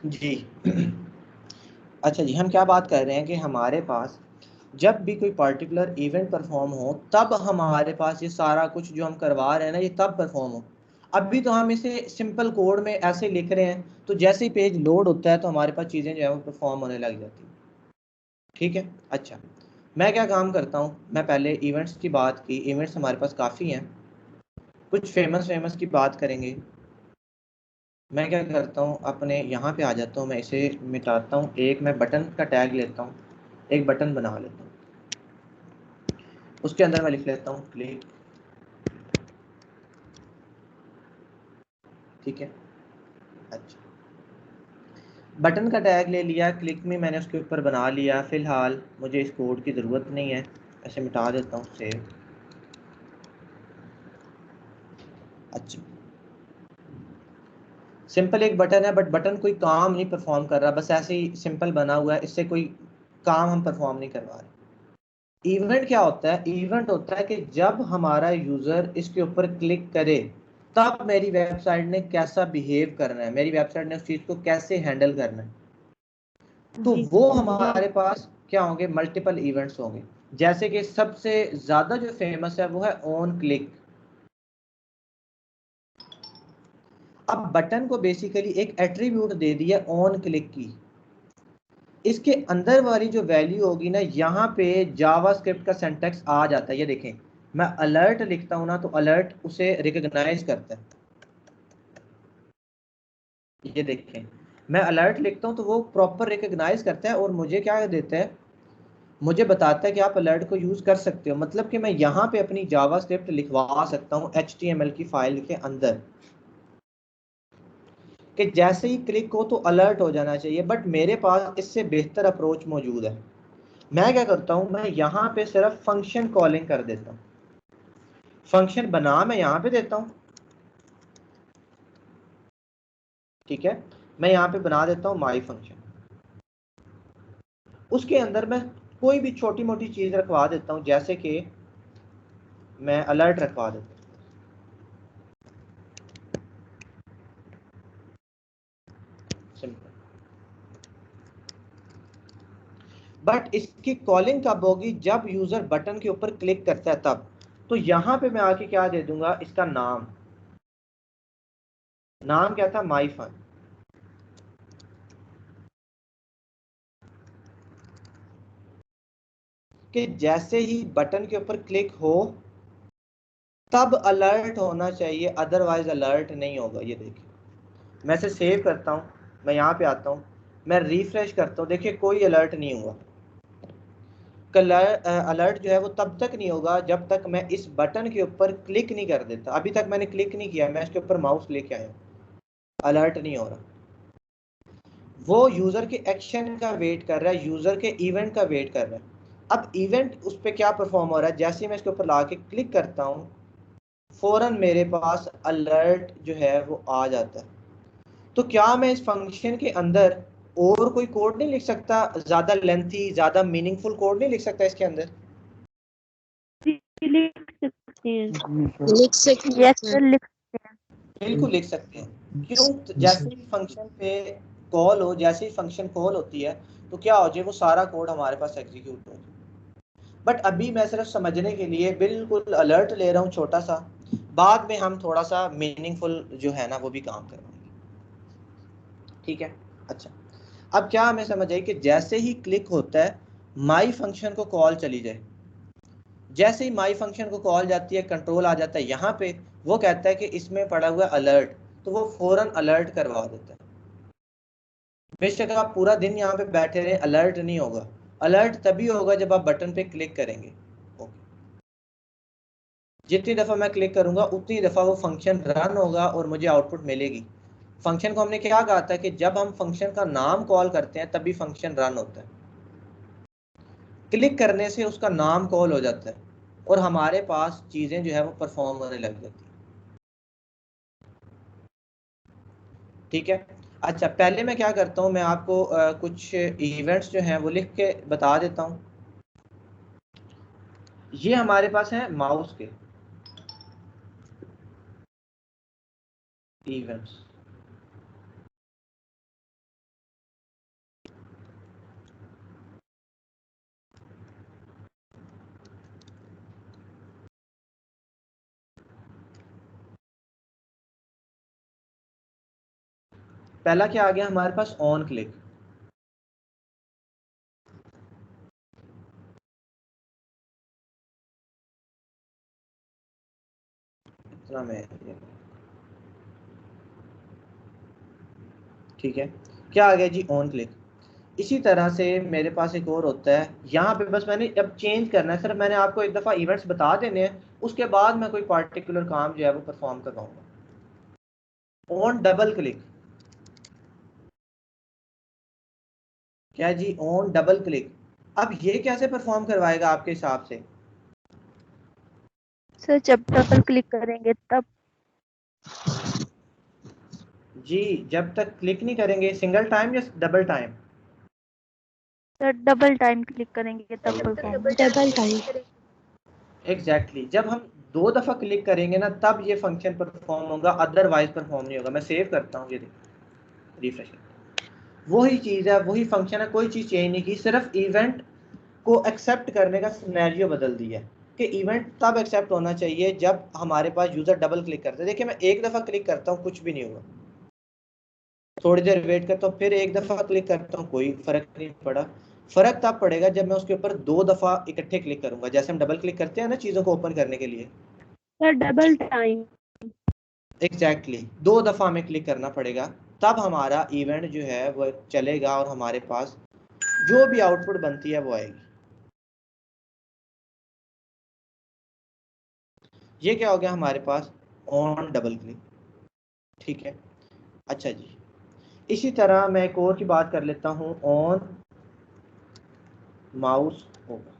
जी अच्छा जी, हम क्या बात कर रहे हैं कि हमारे पास जब भी कोई पर्टिकुलर इवेंट परफॉर्म हो, तब हमारे पास ये सारा कुछ जो हम करवा रहे हैं ना, ये तब परफॉर्म हो। अभी तो हम इसे सिंपल कोड में ऐसे लिख रहे हैं, तो जैसे ही पेज लोड होता है तो हमारे पास चीज़ें जो है वो परफॉर्म होने लग जाती हैं। ठीक है, अच्छा मैं क्या काम करता हूँ, मैं पहले इवेंट्स की बात की। इवेंट्स हमारे पास काफ़ी हैं, कुछ फेमस की बात करेंगे। मैं क्या करता हूँ, अपने यहाँ पे आ जाता हूँ, मैं इसे मिटाता हूँ। एक मैं बटन का टैग लेता हूँ, एक बटन बना लेता हूँ, उसके अंदर मैं लिख लेता हूँ क्लिक। ठीक है, अच्छा बटन का टैग ले लिया, क्लिक में मैंने उसके ऊपर बना लिया। फ़िलहाल मुझे इस कोड की ज़रूरत नहीं है, ऐसे मिटा देता हूँ, सेव। अच्छा सिंपल एक बटन है, बट बटन कोई काम नहीं परफॉर्म कर रहा, बस ऐसे ही सिंपल बना हुआ है, इससे कोई काम हम परफॉर्म नहीं करवा रहे। इवेंट क्या होता है? इवेंट होता है कि जब हमारा यूज़र इसके ऊपर क्लिक करे, तब मेरी वेबसाइट ने कैसा बिहेव करना है, मेरी वेबसाइट ने उस चीज़ को कैसे हैंडल करना है। तो जी वो हमारे पास क्या होंगे? मल्टीपल इवेंट्स होंगे। जैसे कि सबसे ज़्यादा जो फेमस है वो है ऑन क्लिक। अब बटन को बेसिकली एक एट्रीब्यूट दे दिया ऑन क्लिक की। इसके अंदर वाली जो वैल्यू होगी ना, यहाँ पे जावास्क्रिप्ट का सिंटैक्स आ जाता है। ये देखें, मैं अलर्ट लिखता हूँ ना, तो अलर्ट उसे रिकॉग्नाइज करता है। ये देखें, मैं अलर्ट लिखता हूँ तो वो प्रॉपर रिकॉग्नाइज करता है और मुझे क्या देता है, मुझे बताता है कि आप अलर्ट को यूज़ कर सकते हो। मतलब कि मैं यहाँ पे अपनी जावास्क्रिप्ट लिखवा सकता हूँ HTML की फाइल के अंदर, कि जैसे ही क्लिक हो तो अलर्ट हो जाना चाहिए। बट मेरे पास इससे बेहतर अप्रोच मौजूद है। मैं क्या करता हूँ, मैं यहाँ पे सिर्फ फंक्शन कॉलिंग कर देता हूँ। फंक्शन बना मैं यहाँ पे देता हूँ। ठीक है, मैं यहाँ पे बना देता हूँ माई फंक्शन। उसके अंदर मैं कोई भी छोटी मोटी चीज रखवा देता हूँ, जैसे कि मैं अलर्ट रखवा देता हूँ। सिंपल। बट इसकी कॉलिंग कब होगी? जब यूजर बटन के ऊपर क्लिक करता है तब। तो यहां पे मैं आके क्या दे दूंगा, इसका नाम क्या था? माई फन। कि जैसे ही बटन के ऊपर क्लिक हो तब अलर्ट होना चाहिए, अदरवाइज अलर्ट नहीं होगा। ये देखिए, मैं इसे सेव करता हूँ, मैं यहाँ पे आता हूँ, मैं रिफ्रेश करता हूँ, देखिए कोई अलर्ट नहीं हुआ। अलर्ट जो है वो तब तक नहीं होगा जब तक मैं इस बटन के ऊपर क्लिक नहीं कर देता। अभी तक मैंने क्लिक नहीं किया, मैं इसके ऊपर माउस लेके आया, अलर्ट नहीं हो रहा। वो यूजर के एक्शन का वेट कर रहा है, यूजर के इवेंट का वेट कर रहा है। अब इवेंट उस पर क्या परफॉर्म हो रहा है, जैसे ही मैं इसके ऊपर ला के क्लिक करता हूँ फौरन मेरे पास अलर्ट जो है वो आ जाता है। तो क्या मैं इस फंक्शन के अंदर और कोई कोड नहीं लिख सकता, ज्यादा लेंथी, ज्यादा मीनिंगफुल कोड नहीं लिख सकता इसके अंदर? लिख सकते हैं। जी सर। लिख सकते यस हैं। सर, लिख सकते हैं। बिल्कुल लिख सकते हैं। क्यों? जैसे ही फंक्शन पे कॉल हो, जैसे ही फंक्शन कॉल होती है तो क्या हो जाए, वो सारा कोड हमारे पास एग्जीक्यूट हो जाए। बट अभी मैं सिर्फ समझने के लिए बिल्कुल अलर्ट ले रहा हूँ छोटा सा, बाद में हम थोड़ा सा मीनिंगफुल जो है ना वो भी काम करवाएंगे। ठीक है। अच्छा, अब क्या हमें समझ आई कि जैसे ही क्लिक होता है माई फंक्शन को कॉल चली जाए। जैसे ही माई फंक्शन को कॉल जाती है, कंट्रोल आ जाता है यहाँ पे, वो कहता है कि इसमें पड़ा हुआ अलर्ट, तो वो फौरन अलर्ट करवा देता है। बेशक आप पूरा दिन यहाँ पे बैठे रहे, अलर्ट नहीं होगा। अलर्ट तभी होगा जब आप बटन पे क्लिक करेंगे। ओके, जितनी दफ़ा मैं क्लिक करूंगा उतनी दफ़ा वो फंक्शन रन होगा और मुझे आउटपुट मिलेगी। फंक्शन को हमने क्या कहा था कि जब हम फंक्शन का नाम कॉल करते हैं तभी फंक्शन रन होता है। क्लिक करने से उसका नाम कॉल हो जाता है और हमारे पास चीज़ें जो है वो परफॉर्म होने लग जाती है। ठीक है। अच्छा, पहले मैं क्या करता हूँ, मैं आपको कुछ इवेंट्स जो हैं वो लिख के बता देता हूँ। ये हमारे पास है माउस के इवेंट्स। पहला क्या आ गया हमारे पास? On click. इतना मैं, ठीक है। क्या आ गया जी? On click. इसी तरह से मेरे पास एक और होता है यहाँ पे, बस मैंने अब चेंज करना है। सिर्फ मैंने आपको एक दफ़ा इवेंट्स बता देने हैं, उसके बाद मैं कोई पार्टिकुलर काम जो है वो परफॉर्म करवाऊंगा। On double click. क्या जी? On double click. अब ये कैसे परफॉर्म करवाएगा आपके हिसाब से? सर जब डबल क्लिक करेंगे तब। जी, जब तक क्लिक नहीं करेंगे। सिंगल टाइम या double time? Sir double time click करेंगे तब परफॉर्म। Double time. एग्जैक्टली, जब हम 2 दफ़ा क्लिक करेंगे ना तब ये फंक्शन परफॉर्म होगा, अदरवाइज परफॉर्म नहीं होगा। मैं सेव करता हूँ, ये रिफ्रेश करता हूँ। वही चीज़ है, वही फंक्शन है, कोई चीज़ चेंज नहीं की, सिर्फ इवेंट को एक्सेप्ट करने का सिनेरियो बदल दिया है कि इवेंट तब एक्सेप्ट होना चाहिए जब हमारे पास यूज़र डबल क्लिक करता है। देखिए, मैं एक दफ़ा क्लिक करता हूँ, कुछ भी नहीं हुआ, थोड़ी देर वेट करता हूँ, फिर एक दफ़ा क्लिक करता हूँ, कोई फ़र्क नहीं पड़ा। फ़र्क तब पड़ेगा जब मैं उसके ऊपर 2 दफ़ा इकट्ठे क्लिक करूंगा, जैसे हम डबल क्लिक करते हैं ना चीज़ों को ओपन करने के लिए। Sir double time. एग्जैक्टली, 2 दफ़ा हमें क्लिक करना पड़ेगा, तब हमारा इवेंट जो है वो चलेगा और हमारे पास जो भी आउटपुट बनती है वो आएगी। ये क्या हो गया हमारे पास? On double click. ठीक है। अच्छा जी, इसी तरह मैं एक और की बात कर लेता हूँ, ऑन माउस ओवर।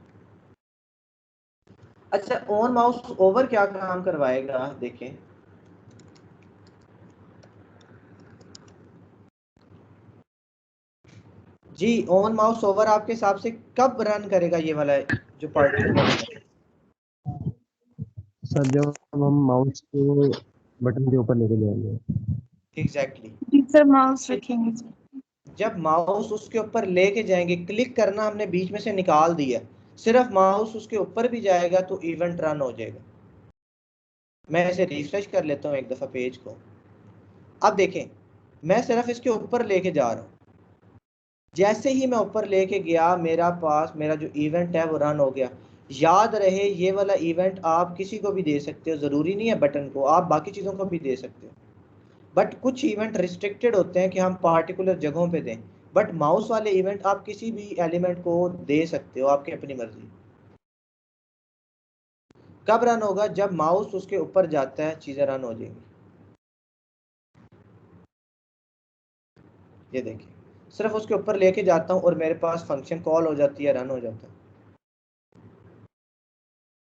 अच्छा, ऑन माउस ओवर क्या काम करवाएगा? देखें, जी ऑन माउस ओवर आपके हिसाब से कब रन करेगा ये वाला जो पार्टिकुलर है? सर जब हम माउस को बटन के ऊपर लेके जाएंगे। एग्जैक्टली जी सर, माउस रखेंगे सर। जब माउस उसके ऊपर लेके जाएंगे, क्लिक करना हमने बीच में से निकाल दिया, सिर्फ माउस उसके ऊपर भी जाएगा तो इवेंट रन हो जाएगा। मैं इसे रिफ्रेश कर लेता हूँ एक दफा पेज को। अब देखें, मैं सिर्फ इसके ऊपर लेके जा रहा हूँ, जैसे ही मैं ऊपर लेके गया मेरा पास मेरा जो इवेंट है वो रन हो गया। याद रहे ये वाला इवेंट आप किसी को भी दे सकते हो, ज़रूरी नहीं है बटन को, आप बाकी चीज़ों को भी दे सकते हो। बट कुछ इवेंट रिस्ट्रिक्टेड होते हैं कि हम पार्टिकुलर जगहों पे दें, बट माउस वाले इवेंट आप किसी भी एलिमेंट को दे सकते हो, आपकी अपनी मर्जी। कब रन होगा? जब माउस उसके ऊपर जाता है चीज़ें रन हो जाएंगी। ये देखिए, सिर्फ उसके ऊपर लेके जाता हूँ और मेरे पास फंक्शन कॉल हो जाती है, रन हो जाता है।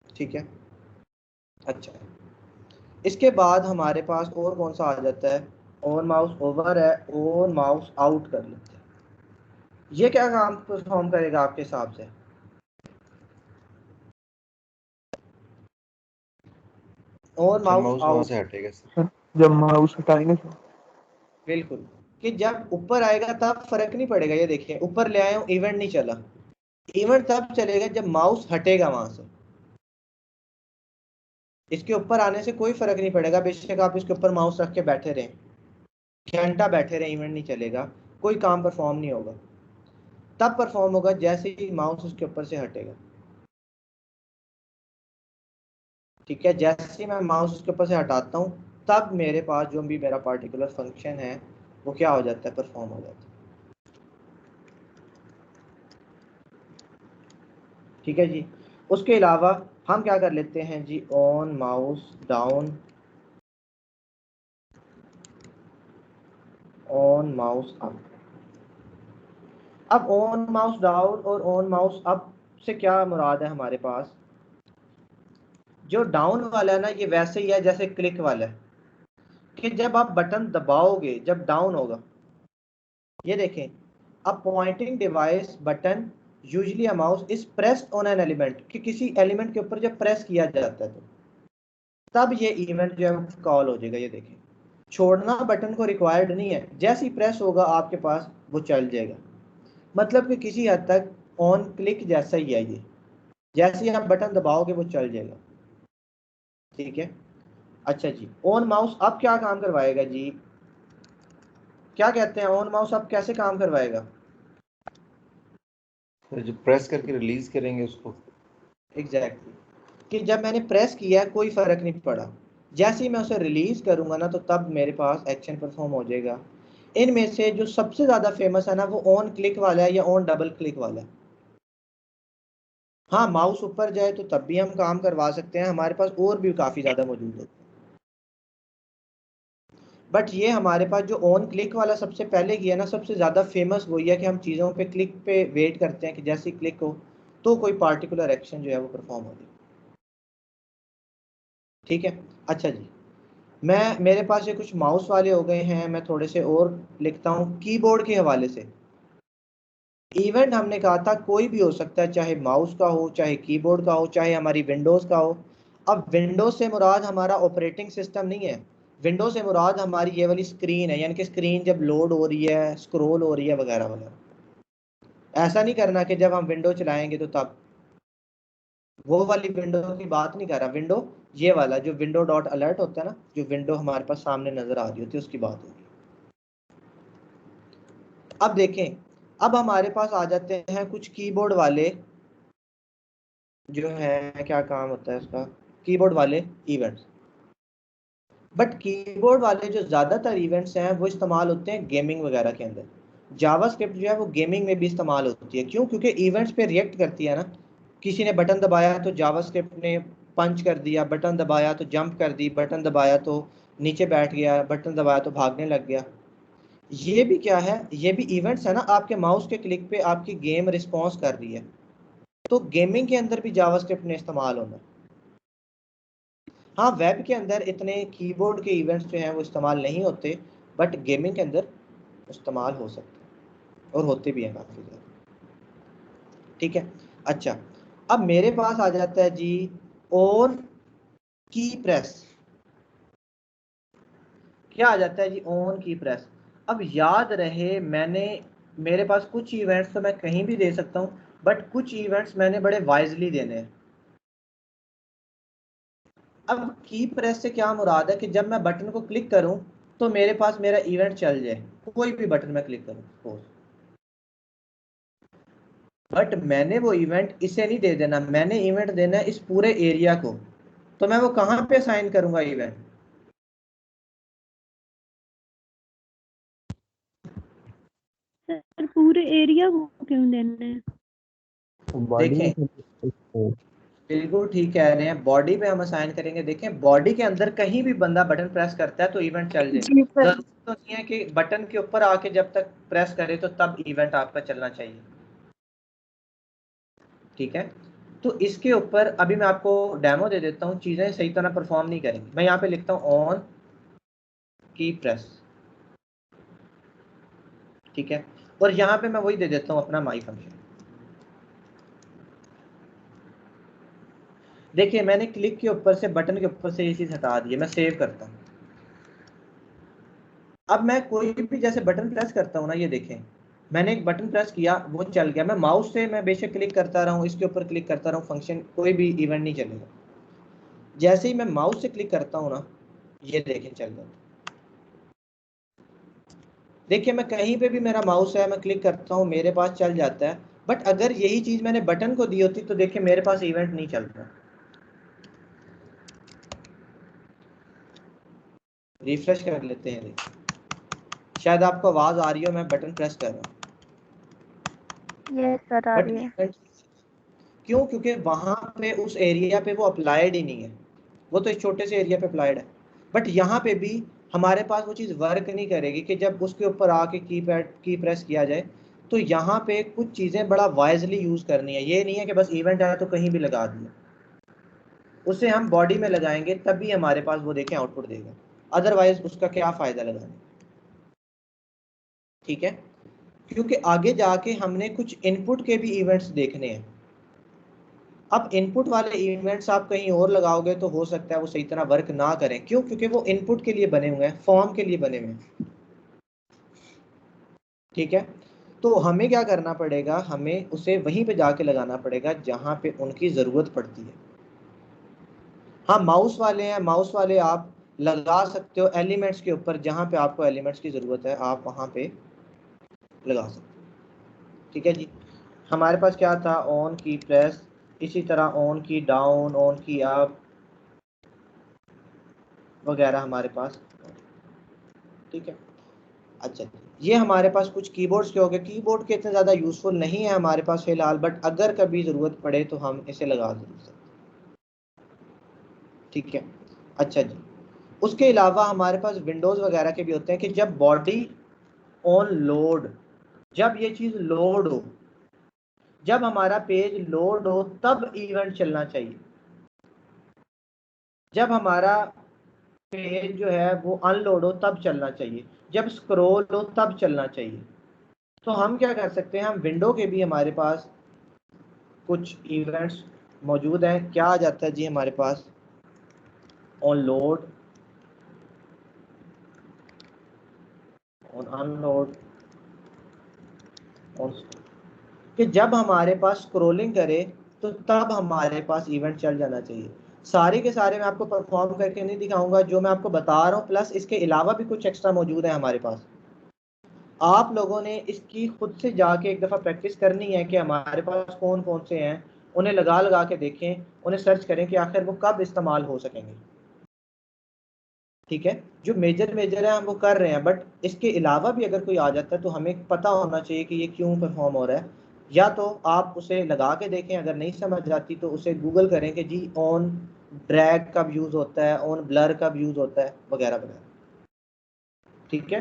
ठीक है, अच्छा इसके बाद हमारे पास और कौन सा आ जाता है? ऑन माउस ओवर है, ऑन माउस आउट कर लेते हैं। ये क्या काम परफॉर्म करेगा आपके हिसाब से? ऑन जब माउस माउस वहां आउट, से हटेगा सर। जब माउस हटाएंगे तो बिल्कुल, कि जब ऊपर आएगा तब फर्क नहीं पड़ेगा। ये देखिए ऊपर ले आया हूँ, इवेंट नहीं चला। इवेंट तब चलेगा जब माउस हटेगा वहां से। इसके ऊपर आने से कोई फर्क नहीं पड़ेगा, बेशक आप इसके ऊपर माउस रख के बैठे रहें, घंटा बैठे रहें, इवेंट नहीं चलेगा, कोई काम परफॉर्म नहीं होगा। तब परफॉर्म होगा जैसे ही माउस उसके ऊपर से हटेगा। ठीक है, जैसे ही मैं माउस उसके ऊपर से हटाता हूँ तब मेरे पास जो भी मेरा पार्टिकुलर फंक्शन है वो क्या हो जाता है? परफॉर्म हो जाता है। ठीक है जी, उसके अलावा हम क्या कर लेते हैं जी? On mouse down, on mouse up. अब ऑन माउस डाउन और ऑन माउस अप से क्या मुराद है हमारे पास? जो डाउन वाला है ना, ये वैसे ही है जैसे क्लिक वाला है, कि जब आप बटन दबाओगे जब डाउन होगा। ये देखें, अब pointing device button usually a mouse is pressed on an element, कि किसी एलिमेंट के ऊपर जब प्रेस किया जाता है तो तब ये इवेंट जो है कॉल हो जाएगा। ये देखें, छोड़ना बटन को रिक्वायर्ड नहीं है, जैसे ही प्रेस होगा आपके पास वो चल जाएगा। मतलब कि किसी हद तक ऑन क्लिक जैसा ही है ये, जैसे ही आप बटन दबाओगे वो चल जाएगा। ठीक है, अच्छा जी, ऑन माउस अब क्या काम करवाएगा जी? क्या कहते हैं ऑन माउस अब कैसे काम करवाएगा? तो जो प्रेस करके रिलीज करेंगे उसको। एग्जैक्टली, कि जब मैंने प्रेस किया कोई फर्क नहीं पड़ा, जैसे ही मैं उसे रिलीज करूंगा ना तो तब मेरे पास एक्शन परफॉर्म हो जाएगा। इनमें से जो सबसे ज्यादा फेमस है ना वो ऑन क्लिक वाला है या ऑन डबल क्लिक वाला है। हाँ, माउस ऊपर जाए तो तब भी हम काम करवा सकते हैं, हमारे पास और भी काफी ज्यादा मौजूद है। बट ये हमारे पास जो ऑन क्लिक वाला सबसे पहले किया ना, सबसे ज़्यादा फेमस वही है कि हम चीज़ों पे क्लिक पे वेट करते हैं कि जैसे ही क्लिक हो तो कोई पार्टिकुलर एक्शन जो है वो परफॉर्म हो जाए। ठीक है, अच्छा जी, मेरे पास ये कुछ माउस वाले हो गए हैं, मैं थोड़े से और लिखता हूँ कीबोर्ड के हवाले से। इवेंट हमने कहा था कोई भी हो सकता है, चाहे माउस का हो, चाहे कीबोर्ड का हो, चाहे हमारी विंडोज़ का हो। अब विंडोज से मुराद हमारा ऑपरेटिंग सिस्टम नहीं है, विंडोज से मुराद हमारी ये वाली स्क्रीन है, यानी कि स्क्रीन जब लोड हो रही है, स्क्रॉल हो रही है वगैरह वगैरह। ऐसा नहीं करना कि जब हम विंडो चलाएंगे तो तब, वो वाली विंडो की बात नहीं कर रहा। विंडो ये वाला जो विंडो डॉट अलर्ट होता है ना, जो विंडो हमारे पास सामने नजर आ रही होती है उसकी बात होगी। अब देखें, अब हमारे पास आ जाते हैं कुछ कीबोर्ड वाले जो है, क्या काम होता है उसका? कीबोर्ड वाले इवेंट्स। बट कीबोर्ड वाले जो ज़्यादातर इवेंट्स हैं वो इस्तेमाल होते हैं गेमिंग वगैरह के अंदर। जावास्क्रिप्ट जो है वो गेमिंग में भी इस्तेमाल होती है। क्यों? क्योंकि इवेंट्स पे रिएक्ट करती है ना। किसी ने बटन दबाया तो जावास्क्रिप्ट ने पंच कर दिया, बटन दबाया तो जंप कर दी, बटन दबाया तो नीचे बैठ गया, बटन दबाया तो भागने लग गया। ये भी क्या है? ये भी इवेंट्स है ना, आपके माउस के क्लिक पे आपकी गेम रिस्पॉन्स कर रही है। तो गेमिंग के अंदर भी जावास्क्रिप्ट ने इस्तेमाल होना है। हाँ, वेब के अंदर इतने कीबोर्ड के इवेंट्स जो हैं वो इस्तेमाल नहीं होते, बट गेमिंग के अंदर इस्तेमाल हो सकते हैं। और होते भी हैं काफ़ी ज़्यादा। ठीक है, अच्छा अब मेरे पास आ जाता है जी ऑन की प्रेस। क्या आ जाता है जी ऑन की प्रेस। अब याद रहे मेरे पास कुछ इवेंट्स तो मैं कहीं भी दे सकता हूँ, बट कुछ इवेंट्स मैंने बड़े वाइजली देने हैं। अब की प्रेस से क्या मुराद है कि जब मैं बटन को क्लिक करूं तो मेरे पास मेरा इवेंट चल जाए, कोई भी बटन मैं क्लिक करूं, बट मैंने वो इवेंट इसे नहीं दे देना, मैंने इवेंट देना है इस पूरे एरिया को। तो मैं वो कहां पे असाइन करूंगा इवेंट? सर पूरे एरिया को क्यों देना है? बॉडी देखें, बिल्कुल ठीक कह रहे हैं, बॉडी पे हम असाइन करेंगे। देखें, बॉडी के अंदर कहीं भी बंदा बटन प्रेस करता है तो इवेंट चल जाए। जी सर। जरूरत तो नहीं है कि बटन के ऊपर आके जब तक प्रेस करे तो तब इवेंट आपका चलना चाहिए। ठीक है, तो इसके ऊपर अभी मैं आपको डेमो दे देता हूँ, चीजें सही तरह परफॉर्म नहीं करेंगी। मैं यहाँ पे लिखता हूँ ऑन की प्रेस, ठीक है, और यहाँ पे मैं वही दे देता हूँ अपना माई फंक्शन। देखिए मैंने क्लिक के ऊपर से, बटन के ऊपर से ये चीज हटा दी है। मैं सेव करता हूँ। अब मैं कोई भी जैसे बटन प्रेस करता हूँ ना, ये देखें मैंने एक बटन प्रेस किया वो चल गया। मैं माउस से मैं बेशक क्लिक करता रहूँ, इसके ऊपर क्लिक करता रहूँ, फंक्शन कोई भी इवेंट नहीं चलेगा। जैसे ही मैं माउस से क्लिक करता हूँ ना, ये देखें चल जाता है। देखिए मैं कहीं पे भी मेरा माउस है, मैं क्लिक करता हूँ, मेरे पास चल जाता है। बट अगर यही चीज मैंने बटन को दी होती तो देखिए मेरे पास इवेंट नहीं चलता। रिफ्रेश कर लेते हैं, देखिए शायद आपको आवाज आ रही हो, मैं बटन प्रेस कर रहा हूँ यस सर आ बट रही है। इवेंट क्यों? क्योंकि वहां पे उस एरिया पे वो अप्लाइड ही नहीं है, वो तो इस छोटे से एरिया पे अप्लाइड है। बट यहाँ पे भी हमारे पास वो चीज़ वर्क नहीं करेगी कि जब उसके ऊपर आके की प्रेस किया जाए। तो यहाँ पे कुछ चीज़ें बड़ा वाइजली यूज़ करनी है। ये नहीं है कि बस इवेंट आया तो कहीं भी लगा दिया, उसे हम बॉडी में लगाएंगे तभी हमारे पास वो देखें आउटपुट देगा, अदरवाइज उसका क्या फ़ायदा लगाने। ठीक है, क्योंकि आगे जाके हमने कुछ इनपुट के भी इवेंट्स देखने हैं। अब इनपुट वाले इवेंट्स आप कहीं और लगाओगे तो हो सकता है वो सही तरह वर्क ना करें। क्यों? क्योंकि वो इनपुट के लिए बने हुए हैं, फॉर्म के लिए बने हुए हैं। ठीक है, तो हमें क्या करना पड़ेगा, हमें उसे वहीं पे जाके लगाना पड़ेगा जहां पे उनकी ज़रूरत पड़ती है। हाँ माउस वाले हैं, माउस वाले आप लगा सकते हो एलिमेंट्स के ऊपर, जहां पे आपको एलिमेंट्स की ज़रूरत है आप वहां पे लगा सकते हो। ठीक है जी, हमारे पास क्या था, ऑन की प्रेस, इसी तरह ऑन की डाउन, ऑन की अप वगैरह हमारे पास। ठीक है, अच्छा ये हमारे पास कुछ कीबोर्ड्स के हो गए। कीबोर्ड के इतने ज़्यादा यूज़फुल नहीं है हमारे पास फ़िलहाल, बट अगर कभी ज़रूरत पड़े तो हम इसे लगा जरूर सकते। ठीक है, अच्छा जी, उसके अलावा हमारे पास विंडोज़ वगैरह के भी होते हैं कि जब बॉडी ऑन लोड, जब ये चीज़ लोड हो, जब हमारा पेज लोड हो तब इवेंट चलना चाहिए। जब हमारा पेज जो है वो अनलोड हो तब चलना चाहिए, जब स्क्रॉल हो तब चलना चाहिए। तो हम क्या कर सकते हैं, हम विंडो के भी हमारे पास कुछ इवेंट्स मौजूद हैं। क्या आ जाता है जी हमारे पास, on load, on unload, on, कि जब हमारे पास स्क्रोलिंग करे तो तब हमारे पास इवेंट चल जाना चाहिए। सारे के सारे मैं आपको परफॉर्म करके नहीं दिखाऊंगा, जो मैं आपको बता रहा हूँ प्लस इसके अलावा भी कुछ एक्स्ट्रा मौजूद है हमारे पास। आप लोगों ने इसकी खुद से जाके एक दफ़ा प्रैक्टिस करनी है कि हमारे पास कौन कौन से हैं, उन्हें लगा लगा के देखें, उन्हें सर्च करें कि आखिर वो कब इस्तेमाल हो सकेंगे। ठीक है, जो मेजर मेजर है हम वो कर रहे हैं, बट इसके अलावा भी अगर कोई आ जाता है तो हमें पता होना चाहिए कि ये क्यों परफॉर्म हो रहा है। या तो आप उसे लगा के देखें, अगर नहीं समझ आती तो उसे गूगल करें कि जी ऑन ड्रैग कब यूज़ होता है, ऑन ब्लर कब यूज़ होता है, वगैरह वगैरह। ठीक है,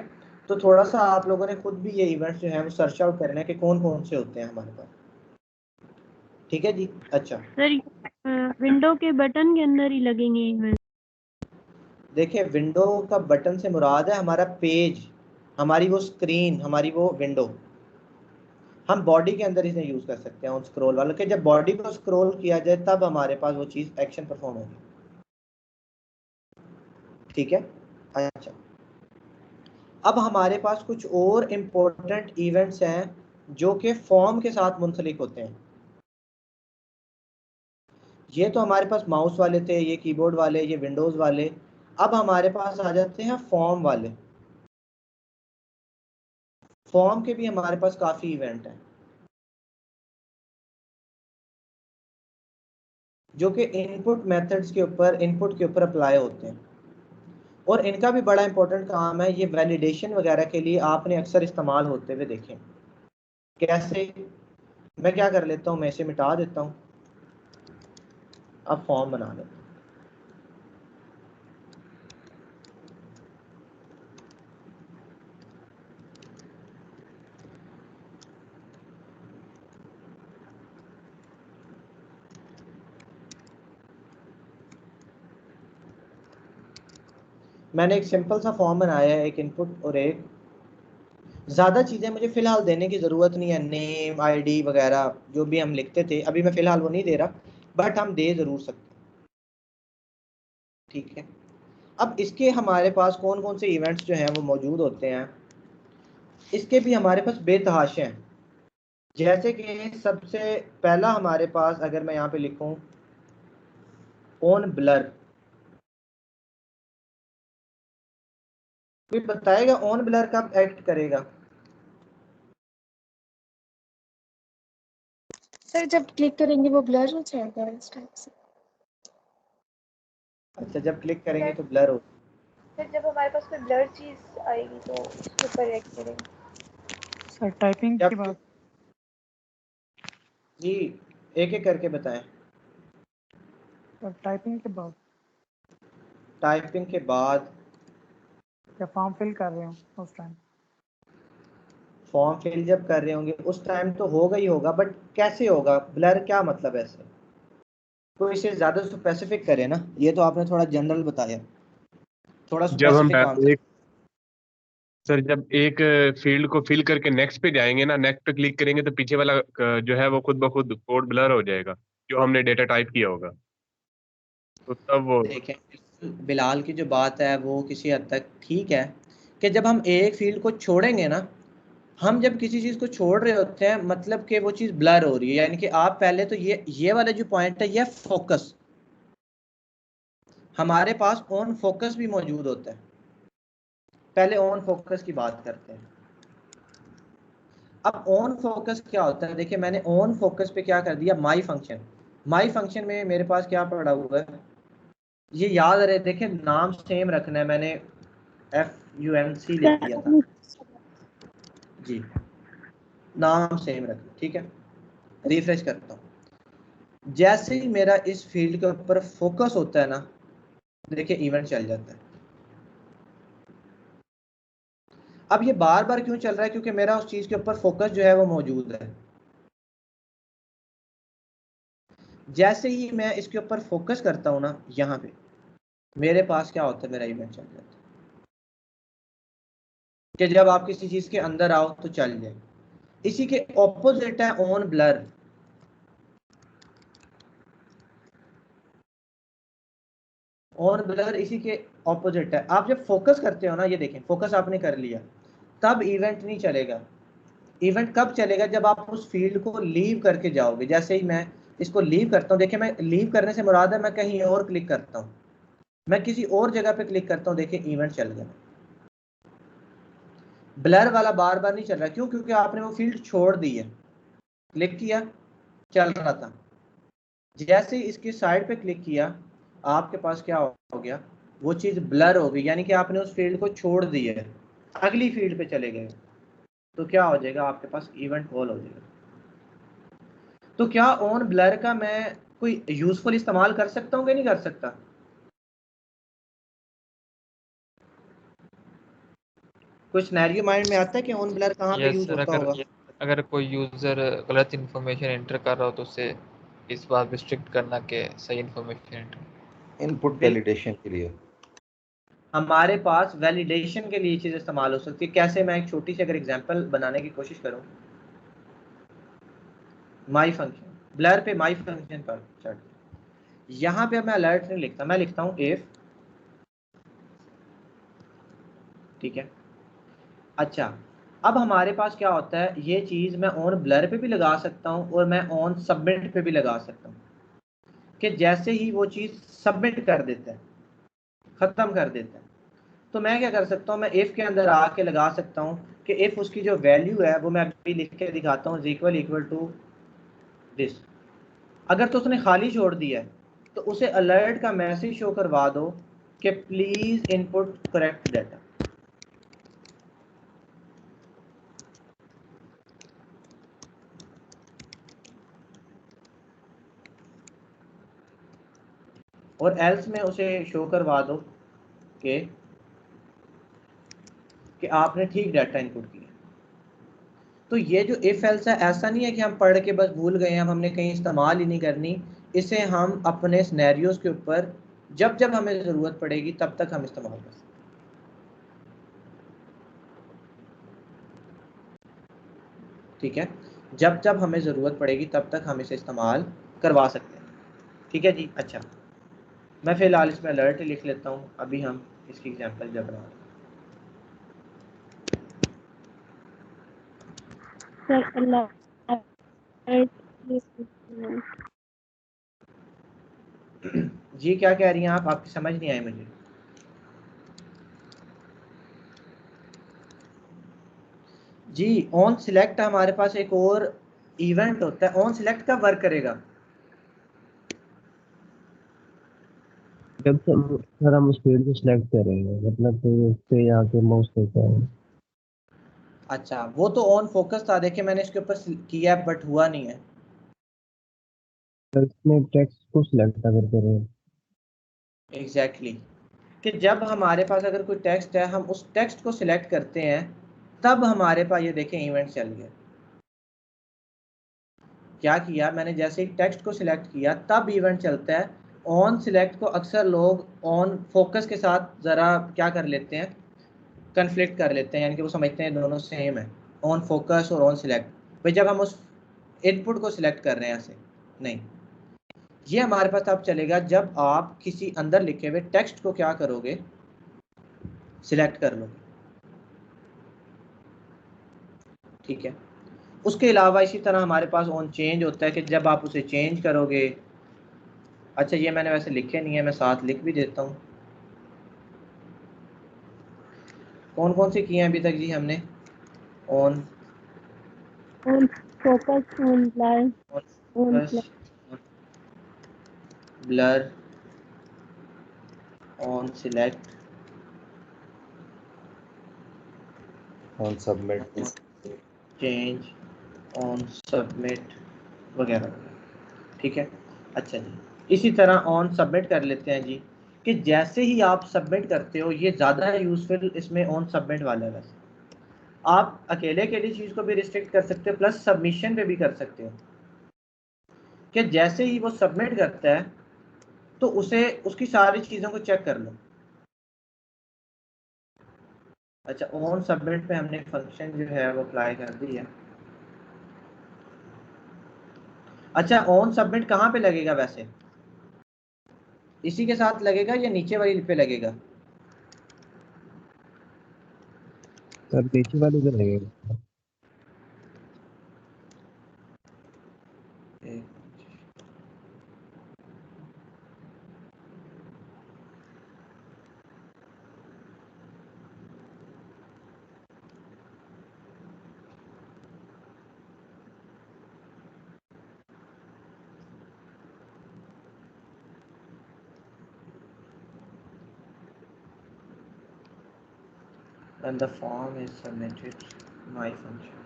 तो थोड़ा सा आप लोगों ने खुद भी ये इवेंट्स जो है वो सर्च आउट करना है कि कौन कौन से होते हैं हमारे पास। ठीक है जी, अच्छा सर विंडो के बटन के अंदर ही लगेंगे इवेंट? देखिए विंडो का बटन से मुराद है हमारा पेज, हमारी वो स्क्रीन, हमारी वो विंडो। हम बॉडी के अंदर इसे यूज कर सकते हैं उन स्क्रॉल वालों के। जब बॉडी को स्क्रॉल किया जाए तब हमारे पास वो चीज एक्शन परफॉर्म होगी। ठीक है, अच्छा अब हमारे पास कुछ और इम्पोर्टेंट इवेंट्स हैं जो कि फॉर्म के साथ मुंसलिक होते हैं। ये तो हमारे पास माउस वाले थे, ये कीबोर्ड वाले, ये विंडोज वाले। अब हमारे पास आ जाते हैं फॉर्म वाले। फॉर्म के भी हमारे पास काफी इवेंट हैं जो कि इनपुट मेथड्स के ऊपर, इनपुट के ऊपर अप्लाई होते हैं, और इनका भी बड़ा इंपॉर्टेंट काम है। ये वैलिडेशन वगैरह के लिए आपने अक्सर इस्तेमाल होते हुए देखे। कैसे? मैं क्या कर लेता हूँ, मैं इसे मिटा देता हूँ, अब फॉर्म बना लेता हूँ। मैंने एक सिंपल सा फॉर्म बनाया है, एक इनपुट और एक, ज़्यादा चीज़ें मुझे फ़िलहाल देने की ज़रूरत नहीं है, नेम, आईडी वगैरह जो भी हम लिखते थे, अभी मैं फ़िलहाल वो नहीं दे रहा, बट हम दे ज़रूर सकते हैं। ठीक है, अब इसके हमारे पास कौन कौन से इवेंट्स जो हैं वो मौजूद होते हैं, इसके भी हमारे पास बेतहाशे हैं। जैसे कि सबसे पहला हमारे पास, अगर मैं यहाँ पे लिखूँ ऑन ब्लर, कोई बताएगा ऑन ब्लर कब एक्ट करेगा? सर जब क्लिक करेंगे वो ब्लर हो जाएगा इस टाइप से। अच्छा, जब क्लिक करेंगे तो ब्लर हो। फिर जब हमारे पास कोई ब्लर चीज आएगी तो उसके ऊपर रिएक्ट करेंगे। सर टाइपिंग जब के बाद जी एक एक करके बताएं। सर टाइपिंग के बाद टाइपिंग के बाद, या फॉर्म फिल कर रहे हो उस टाइम। फॉर्म फिल जब कर रहे होंगे उस टाइम तो होगा ही होगा, बट कैसे होगा? ब्लर क्या मतलब है ऐसे? तो इसे ज्यादा स्पेसिफिक करें ना, ये तो आपने थोड़ा जनरल बताया, थोड़ा जब हम स्पेसिफिक आंसर। एक सर जब एक फील्ड को फिल करके नेक्स्ट पे जाएंगे ना, नेक्स्ट पे क्लिक करेंगे तो पीछे वाला जो है वो खुद ब खुद कोड ब्लर हो जाएगा जो हमने डेटा टाइप किया होगा, तो तब वो देखें, बिलाल की जो बात है वो किसी हद तक ठीक है कि जब हम एक फील्ड को छोड़ेंगे ना, हम जब किसी चीज़ को छोड़ रहे होते हैं मतलब कि वो चीज़ ब्लर हो रही है, यानी कि आप पहले तो ये वाला जो पॉइंट है ये फोकस, हमारे पास ऑन फोकस भी मौजूद होता है। पहले ऑन फोकस की बात करते हैं। अब ऑन फोकस क्या होता है? देखिए, मैंने ऑन फोकस पे क्या कर दिया, माई फंक्शन। माई फंक्शन में मेरे पास क्या पड़ा हुआ है, ये याद रहे, देखिए नाम सेम रखना है, मैंने FUNC लिख दिया था जी, नाम सेम रखना, ठीक है। रिफ्रेश करता हूँ, जैसे ही मेरा इस फील्ड के ऊपर फोकस होता है ना, देखिए इवेंट चल जाता है। अब ये बार बार क्यों चल रहा है? क्योंकि मेरा उस चीज के ऊपर फोकस जो है वो मौजूद है। जैसे ही मैं इसके ऊपर फोकस करता हूँ ना, यहाँ पे मेरे पास क्या होता है, मेरा इवेंट चल जाता है। कि जब आप किसी चीज के अंदर आओ तो चल जाए। इसी के ऑपोजिट है ऑन ब्लर। ऑन ब्लर इसी के ऑपोजिट है। आप जब फोकस करते हो ना, ये देखें फोकस आपने कर लिया, तब इवेंट नहीं चलेगा। इवेंट कब चलेगा? जब आप उस फील्ड को लीव करके जाओगे। जैसे ही मैं इसको लीव करता हूँ, देखिए मैं लीव करने से मुराद है मैं कहीं और क्लिक करता हूँ, मैं किसी और जगह पे क्लिक करता हूँ, देखिए इवेंट चल गया। ब्लर वाला बार बार नहीं चल रहा। क्यों? क्योंकि आपने वो फील्ड छोड़ दी है, क्लिक किया, चल रहा था। जैसे ही इसके साइड पे क्लिक किया, आपके पास क्या हो गया, वो चीज़ ब्लर हो गई, यानी कि आपने उस फील्ड को छोड़ दी है, अगली फील्ड पे चले गए, तो क्या हो जाएगा, आपके पास इवेंट कॉल हो जाएगा। तो क्या ऑन ब्लर का मैं कोई यूजफुल इस्तेमाल कर सकता हूँ कि नहीं कर सकता? कोई सिनेरियो माइंड में आता है कि ऑन ब्लर कहाँ पे यस यूज सर, होता होगा? अगर कोई यूज़र गलत इन्फॉर्मेशन एंटर कर रहा हो तो उसे इस बात रिस्ट्रिक्ट करना कि सही इन्फॉर्मेशन एंटर। इनपुट वैलिडेशन के लिए। हमारे पास वैलिडेशन के लिए चीज़ इस्तेमाल हो सकती है। कैसे? मैं एक छोटी सी अगर एग्जांपल बनाने की कोशिश करूँ, माई फंक्शन, ब्लर पे माई फंक्शन पर चढ़, यहाँ पे मैं अलर्ट नहीं लिखता, मैं लिखता हूँ इफ, ठीक है। अच्छा, अब हमारे पास क्या होता है, ये चीज़ मैं ऑन ब्लर पे भी लगा सकता हूँ और मैं ऑन सबमिट पे भी लगा सकता हूँ, कि जैसे ही वो चीज़ सबमिट कर देता है, ख़त्म कर देता है, तो मैं क्या कर सकता हूँ, मैं इफ़ के अंदर आके लगा सकता हूँ कि इफ़ उसकी जो वैल्यू है वो मैं अभी लिख के दिखाता हूँ, इक्वल टू दिस। अगर तो उसने खाली छोड़ दिया है तो उसे अलर्ट का मैसेज शो करवा दो कि प्लीज़ इनपुट करेक्ट डाटा। और एल्स में उसे शो करवा दो कि आपने ठीक डाटा इनपुट किया। तो ये जो इफ एल्स है, ऐसा नहीं है कि हम पढ़ के बस भूल गए हैं, अब हमने कहीं इस्तेमाल ही नहीं करनी, इसे हम अपने सिनेरियोज के ऊपर जब जब हमें ज़रूरत पड़ेगी तब तक हम इस्तेमाल कर सकते हैं। ठीक है, जब जब हमें ज़रूरत पड़ेगी तब तक हम इसे इस्तेमाल करवा सकते हैं। ठीक है जी। अच्छा, मैं फ़िलहाल इसमें अलर्ट लिख लेता हूँ, अभी हम इसकी एग्जांपल जब बना रहे हैं। सर जी क्या कह रही हैं आप, आपकी समझ नहीं आई मुझे। जी, ऑन सिलेक्ट हमारे पास एक और इवेंट होता है। ऑन सिलेक्ट कब वर्क करेगा? जब सर हम उस फील्ड को सिलेक्ट करेंगे, मतलब तो उस पे आके माउस करता है। अच्छा, वो तो ऑन फोकस था, देखिए मैंने इसके ऊपर किया बट हुआ नहीं है। सर इसमें टेक्स्ट को सिलेक्ट अगर करें, एग्जैक्टली कि जब हमारे पास अगर कोई टेक्स्ट है, हम उस टेक्स्ट को सिलेक्ट करते हैं, तब हमारे पास ये देखें इवेंट चल गया। क्या किया मैंने, जैसे ही टेक्स्ट को सिलेक्ट किया तब इवेंट चलता है। ऑन सिलेक्ट को अक्सर लोग ऑन फोकस के साथ ज़रा क्या कर लेते हैं, कन्फ्लिक्ट कर लेते हैं, यानी कि वो समझते हैं दोनों सेम है, ऑन फोकस और ऑन सिलेक्ट। भाई जब हम उस इनपुट को सिलेक्ट कर रहे हैं, ऐसे नहीं। ये हमारे पास तब चलेगा जब आप किसी अंदर लिखे हुए टेक्स्ट को क्या करोगे, सिलेक्ट कर लोगे। ठीक है, उसके अलावा इसी तरह हमारे पास ऑन चेंज होता है कि जब आप उसे चेंज करोगे। अच्छा, ये मैंने वैसे लिखे नहीं है, मैं साथ लिख भी देता हूँ। कौन कौन से किए हैं अभी तक जी हमने? On focus, on blur, on blur, on select, on submit, change, on submit वगैरह। ठीक है। अच्छा जी, इसी तरह ऑन सबमिट कर लेते हैं जी, कि जैसे ही आप सबमिट करते हो, ये ज़्यादा यूजफुल इसमें ऑन सबमिट वाला है। वैसे आप अकेले चीज़ को भी रिस्ट्रिक्ट कर सकते हो, प्लस सबमिशन पे भी कर सकते हो, कि जैसे ही वो सबमिट करता है तो उसे उसकी सारी चीज़ों को चेक कर लो। अच्छा, ऑन सबमिट पे हमने फंक्शन जो है वो अप्लाई कर दी है। अच्छा, ऑन सबमिट कहाँ पे लगेगा वैसे, इसी के साथ लगेगा या नीचे वाली पे लगेगा? सर नीचे वाले पे लगेगा। When the form is submitted, my function.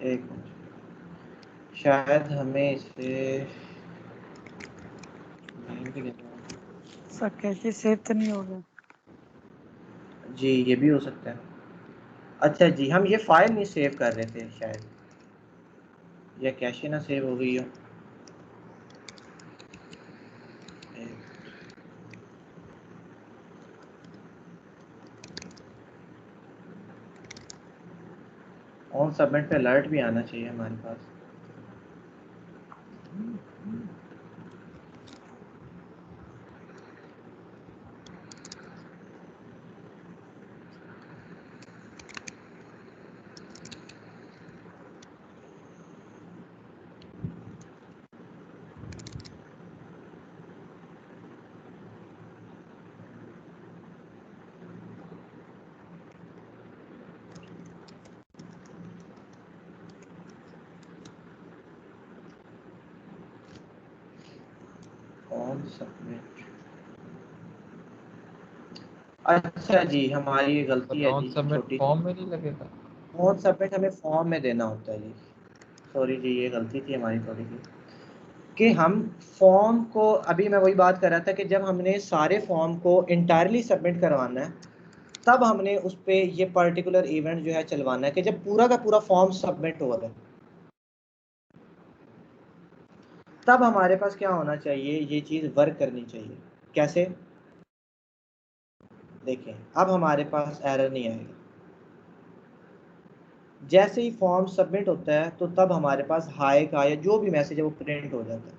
एक मिनट, शायद हमें इसे सर कैसे सेव तो नहीं हो गया? जी, ये भी हो सकता है। अच्छा जी, हम ये फाइल नहीं सेव कर रहे थे शायद। या कैशे ना सेव हो गई हो। ऑन सबमिट पे अलर्ट भी आना चाहिए हमारे पास। ऑन सबमिट, अच्छा जी हमारी ये गलती है ऑन जी सबमिट छोटी सी। फॉर्म में नहीं लगेगा? ऑन सबमिट हमें फॉर्म में देना होता है जी, सॉरी जी ये गलती थी हमारी थोड़ी सी कि हम फॉर्म को, अभी मैं वही बात कर रहा था कि जब हमने सारे फॉर्म को इंटायरली सबमिट करवाना है तब हमने उस पर ये पर्टिकुलर इवेंट जो है चलवाना है कि जब पूरा का पूरा फॉर्म सबमिट हो जाए तब हमारे पास क्या होना चाहिए, ये चीज़ वर्क करनी चाहिए। कैसे, देखें अब हमारे पास एरर नहीं आएगा। जैसे ही फॉर्म सबमिट होता है तो तब हमारे पास हाई का या जो भी मैसेज है वो प्रिंट हो जाता है।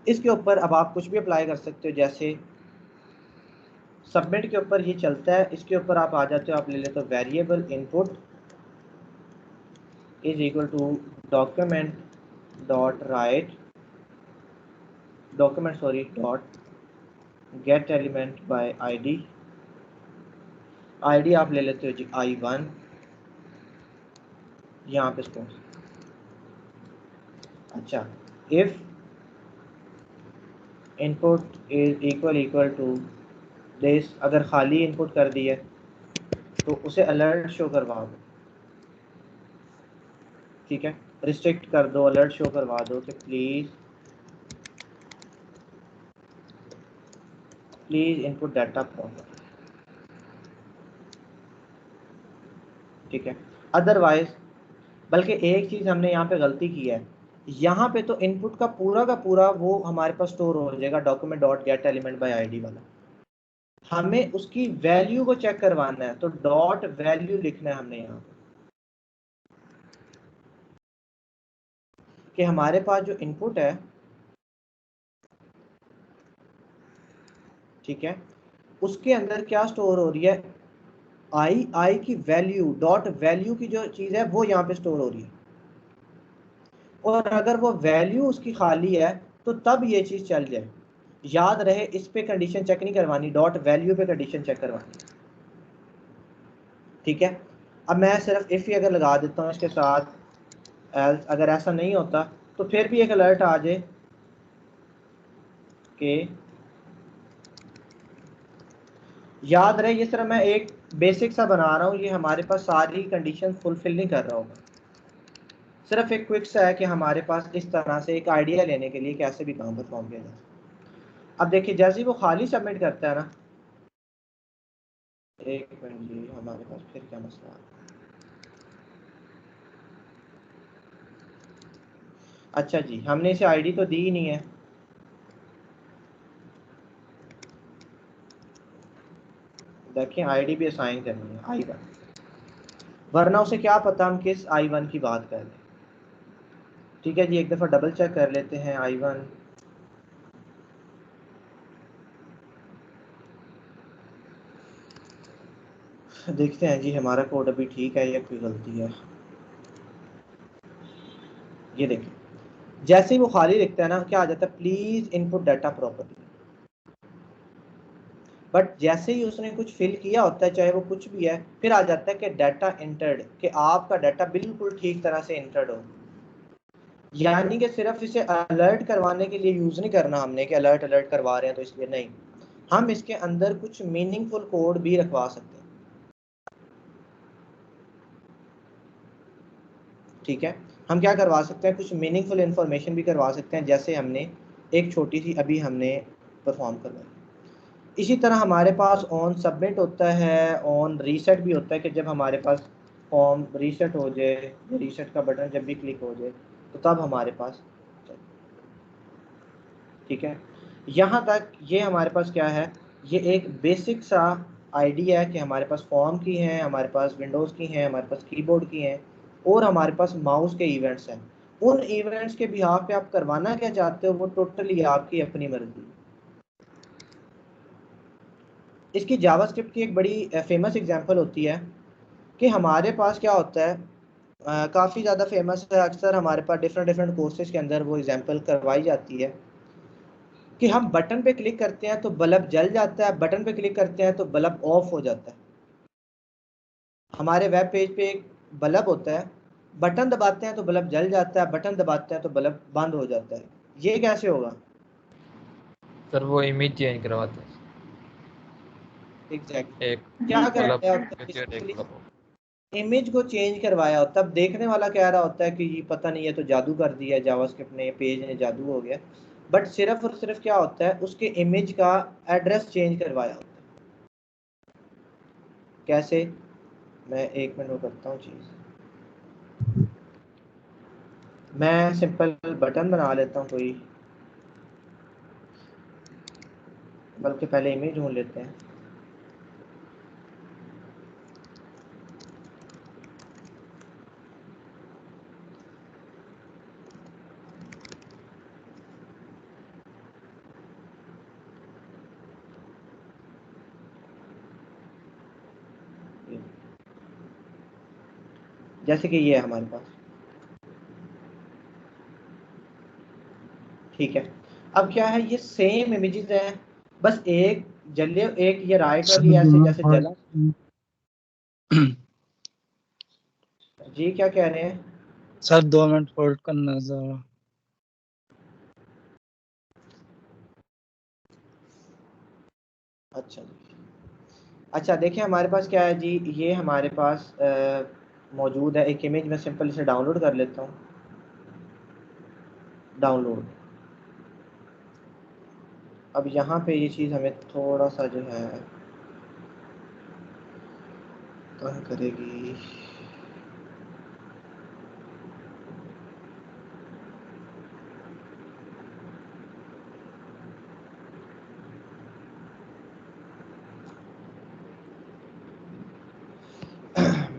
इसके ऊपर अब आप कुछ भी अप्लाई कर सकते हो, जैसे सबमिट के ऊपर ये चलता है, इसके ऊपर आप आ जाते हो, आप ले लेते हो variable input is equal to document dot write dot get element by ID. ID आप ले लेते हो जी I1, यहाँ पे इसको अच्छा if input is equal to this, अगर खाली इनपुट कर दिया तो उसे अलर्ट शो करवा दो, ठीक है, रिस्ट्रिक्ट कर दो, अलर्ट शो करवा दो कि प्लीज इनपुट डाटा प्रॉपर, ठीक है। अदरवाइज, बल्कि एक चीज़ हमने यहाँ पे गलती की है, यहाँ पे तो इनपुट का पूरा वो हमारे पास स्टोर हो जाएगा document dot get element by ID वाला। हमें उसकी वैल्यू को चेक करवाना है तो डॉट वैल्यू लिखना है हमने यहाँ पे कि हमारे पास जो इनपुट है, ठीक है, उसके अंदर क्या स्टोर हो रही है, आई की वैल्यू, डॉट वैल्यू की जो चीज़ है वो यहाँ पे स्टोर हो रही है। और अगर वो वैल्यू उसकी खाली है तो तब ये चीज़ चल जाए। याद रहे इस पे कंडीशन चेक नहीं करवानी, डॉट वैल्यू पे कंडीशन चेक करवानी, ठीक है। अब मैं सिर्फ इफ ही अगर लगा देता हूँ इसके साथ एल्स, अगर ऐसा नहीं होता तो फिर भी एक अलर्ट आ जाए कि याद रहे ये सिर्फ मैं एक बेसिक सा बना रहा हूँ, ये हमारे पास सारी कंडीशन फुलफिल नहीं कर रहा होगा, सिर्फ एक क्विक सा है कि हमारे पास इस तरह से एक आइडिया लेने के लिए कैसे भी काम परफॉर्म किया जाए। अब देखिए जैसे ही वो खाली सबमिट करता है ना, एक मिनट जी हमारे पास फिर क्या मसला है। अच्छा जी हमने इसे आईडी तो दी ही नहीं है, देखिए आईडी भी असाइन करनी है I1, वरना उसे क्या पता हम किस I1 की बात कर रहे हैं। ठीक है जी एक दफ़ा डबल चेक कर लेते हैं I1, देखते हैं जी हमारा कोड अभी ठीक है या कोई गलती है। ये देखिए जैसे ही वो खाली लिखता है ना क्या आ जाता है, please input data properly. But जैसे ही उसने कुछ फिल किया होता है चाहे वो कुछ भी है, फिर आ जाता है कि डाटा इंटर्ड, कि आपका डाटा बिल्कुल ठीक तरह से इंटर्ड हो। यानी कि सिर्फ इसे अलर्ट करवाने के लिए यूज़ नहीं करना हमने कि अलर्ट करवा रहे हैं तो इसलिए नहीं, हम इसके अंदर कुछ मीनिंगफुल कोड भी रखवा सकते हैं, ठीक है। हम क्या करवा सकते हैं, कुछ मीनिंगफुल इंफॉर्मेशन भी करवा सकते हैं, जैसे हमने एक छोटी सी अभी हमने परफॉर्म करवाई। इसी तरह हमारे पास ऑन सबमिट होता है, ऑन रीसेट भी होता है कि जब हमारे पास फॉर्म रीसेट हो जाए, रीसेट का बटन जब भी क्लिक हो जाए तो तब हमारे पास, ठीक है, यहाँ तक ये हमारे पास क्या है, ये एक बेसिक सा आइडिया है कि हमारे पास फॉर्म की हैं, हमारे पास विंडोज़ की हैं, हमारे पास कीबोर्ड की हैं, और हमारे पास माउस के इवेंट्स हैं। उन इवेंट्स के बिहाफ पे आप करवाना क्या चाहते हो वो टोटली आपकी अपनी मर्जी। इसकी जावास्क्रिप्ट की एक बड़ी फेमस एग्जांपल होती है कि हमारे पास क्या होता है, काफ़ी ज़्यादा फेमस है, अक्सर हमारे पास डिफरेंट कोर्सेज के अंदर वो एग्जांपल करवाई जाती है कि हम बटन पे क्लिक करते हैं तो बल्ब जल जाता है, बटन पे क्लिक करते हैं तो बल्ब ऑफ हो जाता है। हमारे वेब पेज पे एक बल्ब होता है, बटन दबाते हैं तो बल्ब जल जाता है, बटन दबाते हैं तो बल्ब बंद हो जाता है। ये कैसे होगा? सर वो इमेज चेंज करवाते हैं, एग्जैक्टली एक क्या जी बल्ब करवाया सर। होता है, एक बेसिकली बल्ब। इमेज को चेंज करवाया होता है। तब देखने वाला कह रहा होता है कि ये पता नहीं, ये तो जादू कर दिया जावास्क्रिप्ट ने, ये पेज ने जादू हो गया। बट सिर्फ और सिर्फ क्या होता है, उसके इमेज का एड्रेस चेंज करवाया होता है। कैसे? मैं एक मिनट में करता हूँ चीज़। मैं सिंपल बटन बना लेता हूँ कोई, बल्कि पहले इमेज ढूंढ लेते हैं। जैसे कि ये है हमारे पास, ठीक है। अब क्या है, ये सेम इमेजेस हैं, बस एक जले, एक ये राइट वाली ऐसे जैसे जला। जी क्या कह रहे हैं? सर 2 मिनट होल्ड करना जरा। अच्छा जी, अच्छा देखिए हमारे पास क्या है जी, ये हमारे पास मौजूद है एक इमेज। मैं सिंपल इसे डाउनलोड कर लेता हूँ। डाउनलोड। अब यहाँ पे ये चीज़ हमें थोड़ा सा जो है तंग करेगी।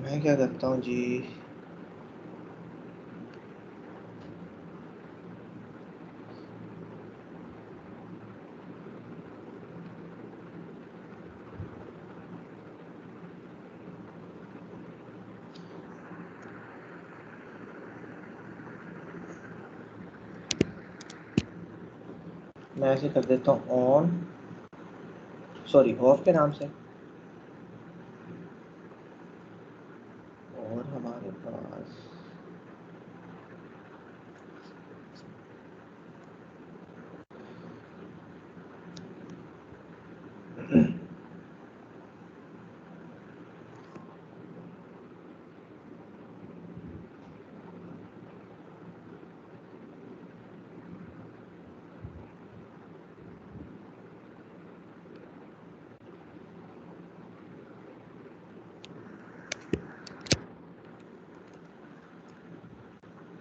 मैं क्या करता हूँ जी, मैं ऐसे कर देता हूँ ऑन, सॉरी ऑफ के नाम से। और हमारे पास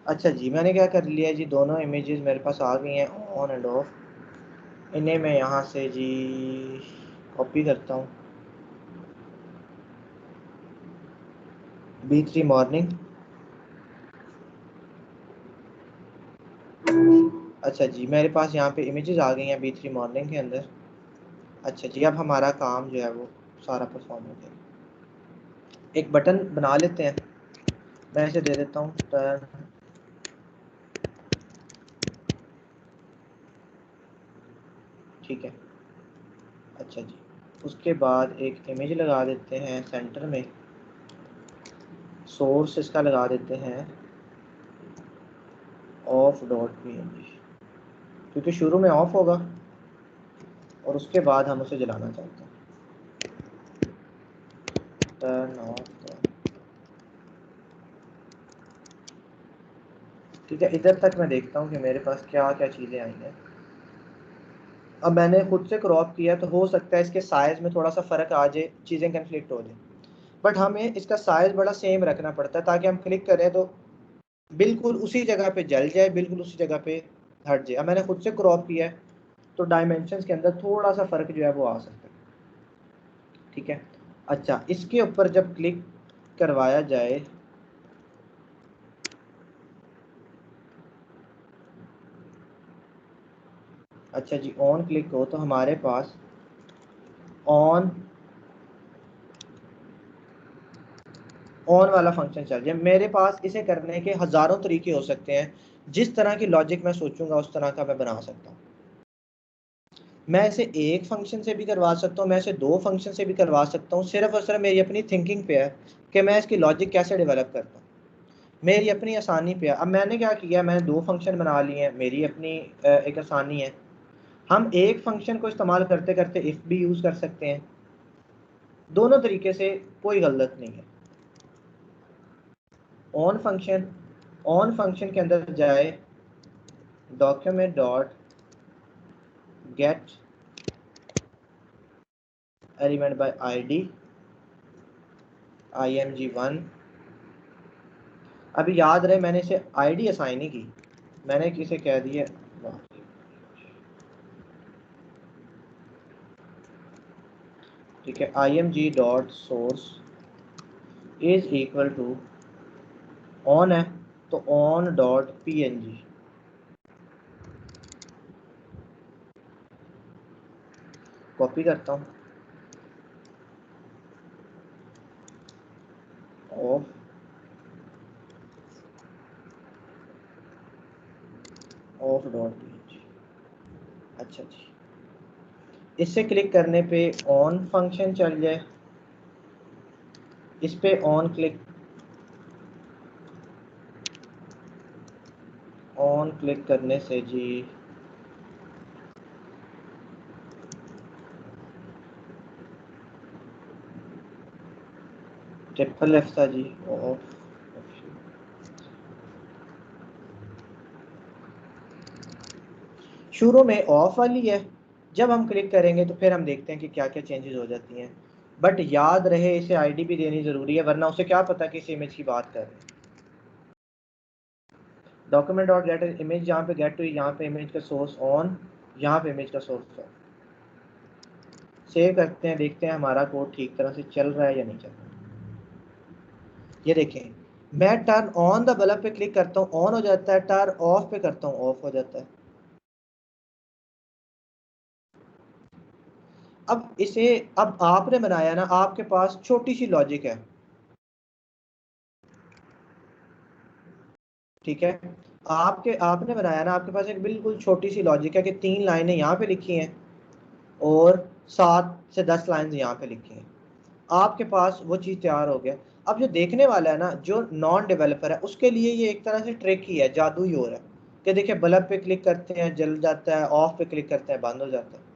अच्छा जी, मैंने क्या कर लिया जी, दोनों इमेजेस मेरे पास आ गई हैं ऑन एंड ऑफ। इन्हें मैं यहाँ से जी कॉपी करता हूँ, B3 मॉर्निंग। अच्छा जी, मेरे पास यहाँ पे इमेजेस आ गई हैं B3 मॉर्निंग के अंदर। अच्छा जी, अब हमारा काम जो है वो सारा परफॉर्म हो गया। एक बटन बना लेते हैं, मैं इसे दे देता हूँ टर्न। ठीक है, अच्छा जी, उसके बाद एक इमेज लगा देते हैं सेंटर में, सोर्स इसका लगा देते हैं ऑफ डॉट png, क्योंकि शुरू में ऑफ होगा और उसके बाद हम उसे जलाना चाहते हैं। Turn off. ठीक है, इधर तक मैं देखता हूँ कि मेरे पास क्या क्या चीज़ें आई हैं। अब मैंने खुद से क्रॉप किया तो हो सकता है इसके साइज़ में थोड़ा सा फ़र्क आ जाए, चीज़ें कन्फ्लिक्ट हो जाए, बट हमें इसका साइज़ बड़ा सेम रखना पड़ता है ताकि हम क्लिक करें तो बिल्कुल उसी जगह पे जल जाए, बिल्कुल उसी जगह पे हट जाए। अब मैंने खुद से क्रॉप किया है तो डायमेंशंस के अंदर थोड़ा सा फर्क जो है वो आ सकता है, ठीक है। अच्छा, इसके ऊपर जब क्लिक करवाया जाए, अच्छा जी, ऑन क्लिक हो तो हमारे पास ऑन वाला फंक्शन चल जाए। मेरे पास इसे करने के हज़ारों तरीके हो सकते हैं, जिस तरह की लॉजिक मैं सोचूंगा उस तरह का मैं बना सकता हूँ। मैं इसे एक फंक्शन से भी करवा सकता हूँ, मैं इसे दो फंक्शन से भी करवा सकता हूँ, सिर्फ और सिर्फ मेरी अपनी थिंकिंग पे है कि मैं इसकी लॉजिक कैसे डेवलप करता हूँ, मेरी अपनी आसानी पे है। अब मैंने क्या किया, मैंने दो फंक्शन बना लिए हैं, मेरी अपनी एक आसानी है। हम एक फंक्शन को इस्तेमाल करते करते इफ भी यूज़ कर सकते हैं, दोनों तरीके से कोई गलत नहीं है। ऑन फंक्शन के अंदर जाए, document dot get element by ID img1। अभी याद रहे मैंने इसे आईडी असाइन नहीं की, मैंने किसे कह दिया, ठीक है, img dot source is equal to on है तो ऑन डॉट png। कॉपी करता हूँ, ऑफ डॉट png। अच्छा जी, इससे क्लिक करने पे ऑन फंक्शन चल जाए, इस पे ऑन क्लिक करने से जी ट्रिपल एफ था जी, ऑफ। शुरू में ऑफ वाली है, जब हम क्लिक करेंगे तो फिर हम देखते हैं कि क्या क्या चेंजेस हो जाती हैं। बट याद रहे इसे आईडी भी देनी ज़रूरी है, वरना उसे क्या पता कि इस इमेज की बात कर रहे हैं। डॉक्यूमेंट डॉट गेट इमेज, यहाँ पे गेट टू, यहाँ पे इमेज का सोर्स ऑन, यहाँ पे इमेज का सोर्स ऑन। सेव करते हैं, देखते हैं हमारा कोड ठीक तरह से चल रहा है या नहीं चल रहा। ये देखें, मैं टर्न ऑन द बल्ब पे क्लिक करता हूँ ऑन हो जाता है, टर्न ऑफ पे करता हूँ ऑफ हो जाता है। अब इसे, अब आपने बनाया ना, आपके पास छोटी सी लॉजिक है, ठीक है, आपने बनाया ना, आपके पास एक बिल्कुल छोटी सी लॉजिक है कि 3 लाइनें यहाँ पे लिखी हैं और 7 से 10 लाइन यहाँ पे लिखी हैं, आपके पास वो चीज़ तैयार हो गया। अब जो देखने वाला है ना, जो नॉन डेवलपर है, उसके लिए ये एक तरह से ट्रिक ही है, जादू ही हो रहा है कि देखिए बल्ब पे क्लिक करते हैं जल जाता है, ऑफ पे क्लिक करते हैं बंद हो जाता है।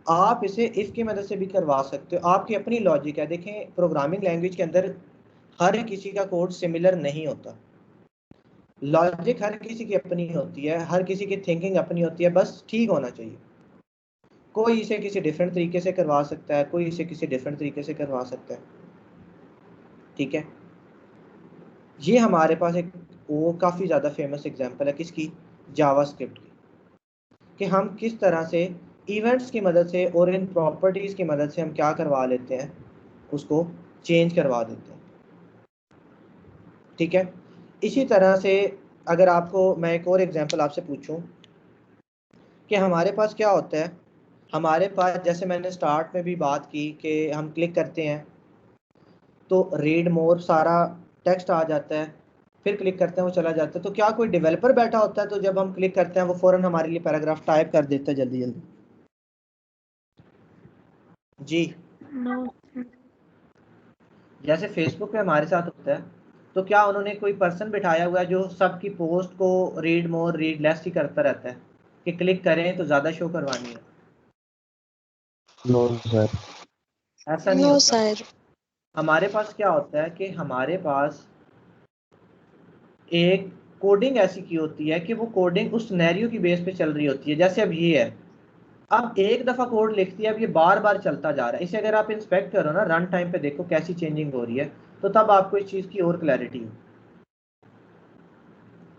आप इसे इसकी मदद से भी करवा सकते हो, आपकी अपनी लॉजिक है। देखें, प्रोग्रामिंग लैंग्वेज के अंदर हर किसी का कोड सिमिलर नहीं होता, लॉजिक हर किसी की अपनी होती है, हर किसी की थिंकिंग अपनी होती है, बस ठीक होना चाहिए। कोई इसे किसी डिफरेंट तरीके से करवा सकता है, कोई इसे किसी डिफरेंट तरीके से करवा सकता है, ठीक है। ये हमारे पास एक वो काफ़ी ज़्यादा फेमस एग्जांपल है किसकी, जावास्क्रिप्ट की, कि हम किस तरह से इवेंट्स की मदद से और इन प्रॉपर्टीज़ की मदद से हम क्या करवा लेते हैं, उसको चेंज करवा देते हैं, ठीक है। इसी तरह से अगर आपको मैं एक और एग्जांपल आपसे पूछूं कि हमारे पास क्या होता है, हमारे पास जैसे मैंने स्टार्ट में भी बात की कि हम क्लिक करते हैं तो रीड मोर सारा टेक्स्ट आ जाता है, फिर क्लिक करते हैं वो चला जाता है। तो क्या कोई डेवलपर बैठा होता है तो जब हम क्लिक करते हैं वो फ़ौरन हमारे लिए पैराग्राफ टाइप कर देता है जल्दी जल्दी जी। नो। जैसे फेसबुक पे हमारे साथ होता है, तो क्या उन्होंने कोई पर्सन बिठाया हुआ है जो सबकी पोस्ट को रीड मोर रीड लेस ही करता रहता है कि क्लिक करें तो ज़्यादा शो करवानी है? No sir. ऐसा नहीं नो होता। सर। हमारे पास क्या होता है कि हमारे पास एक कोडिंग ऐसी की होती है कि वो कोडिंग उस सिनेरियो की बेस पे चल रही होती है। जैसे अब ये है, अब एक दफ़ा कोड लिख दिया, अब ये बार बार चलता जा रहा है। इसे अगर आप इंस्पेक्ट करो ना, रन टाइम पे देखो कैसी चेंजिंग हो रही है, तो तब आपको इस चीज़ की और क्लैरिटी हो।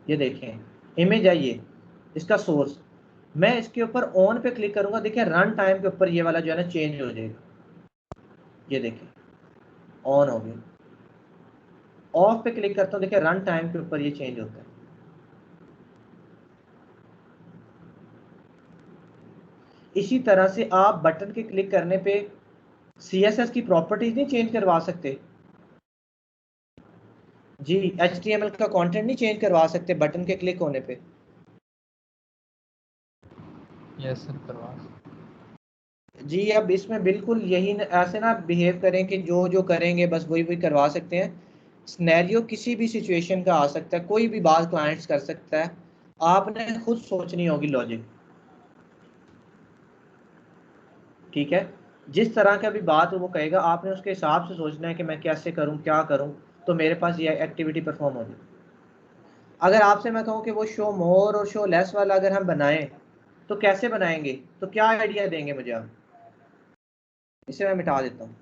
ये देखें इमेज है ये इसका सोर्स, मैं इसके ऊपर ऑन पे क्लिक करूंगा, देखिए रन टाइम के ऊपर ये वाला जो है ना चेंज हो जाएगा, ये देखें ऑन हो गया। ऑफ पे क्लिक करता हूँ, देखिए रन टाइम के ऊपर ये चेंज होता है। इसी तरह से आप बटन के क्लिक करने पे CSS की प्रॉपर्टीज नहीं चेंज करवा सकते जी, HTML का कंटेंट नहीं चेंज करवा सकते बटन के क्लिक होने पे। यस सर, करवा। जी अब इसमें बिल्कुल यही ऐसे ना बिहेव करें कि जो जो करेंगे बस वही वही करवा सकते हैं। सिनेरियो किसी भी सिचुएशन का आ सकता है, कोई भी बात क्लाइंट्स कर सकता है, आपने खुद सोचनी होगी लॉजिक, ठीक है। जिस तरह का भी बात वो कहेगा आपने उसके हिसाब से सोचना है कि मैं कैसे करूं, क्या करूं, तो मेरे पास ये एक्टिविटी परफॉर्म होगी। अगर आपसे मैं कहूं कि वो शो मोर और शो लेस वाला अगर हम बनाएं तो कैसे बनाएंगे, तो क्या आइडिया देंगे मुझे आप? इसे मैं मिटा देता हूं।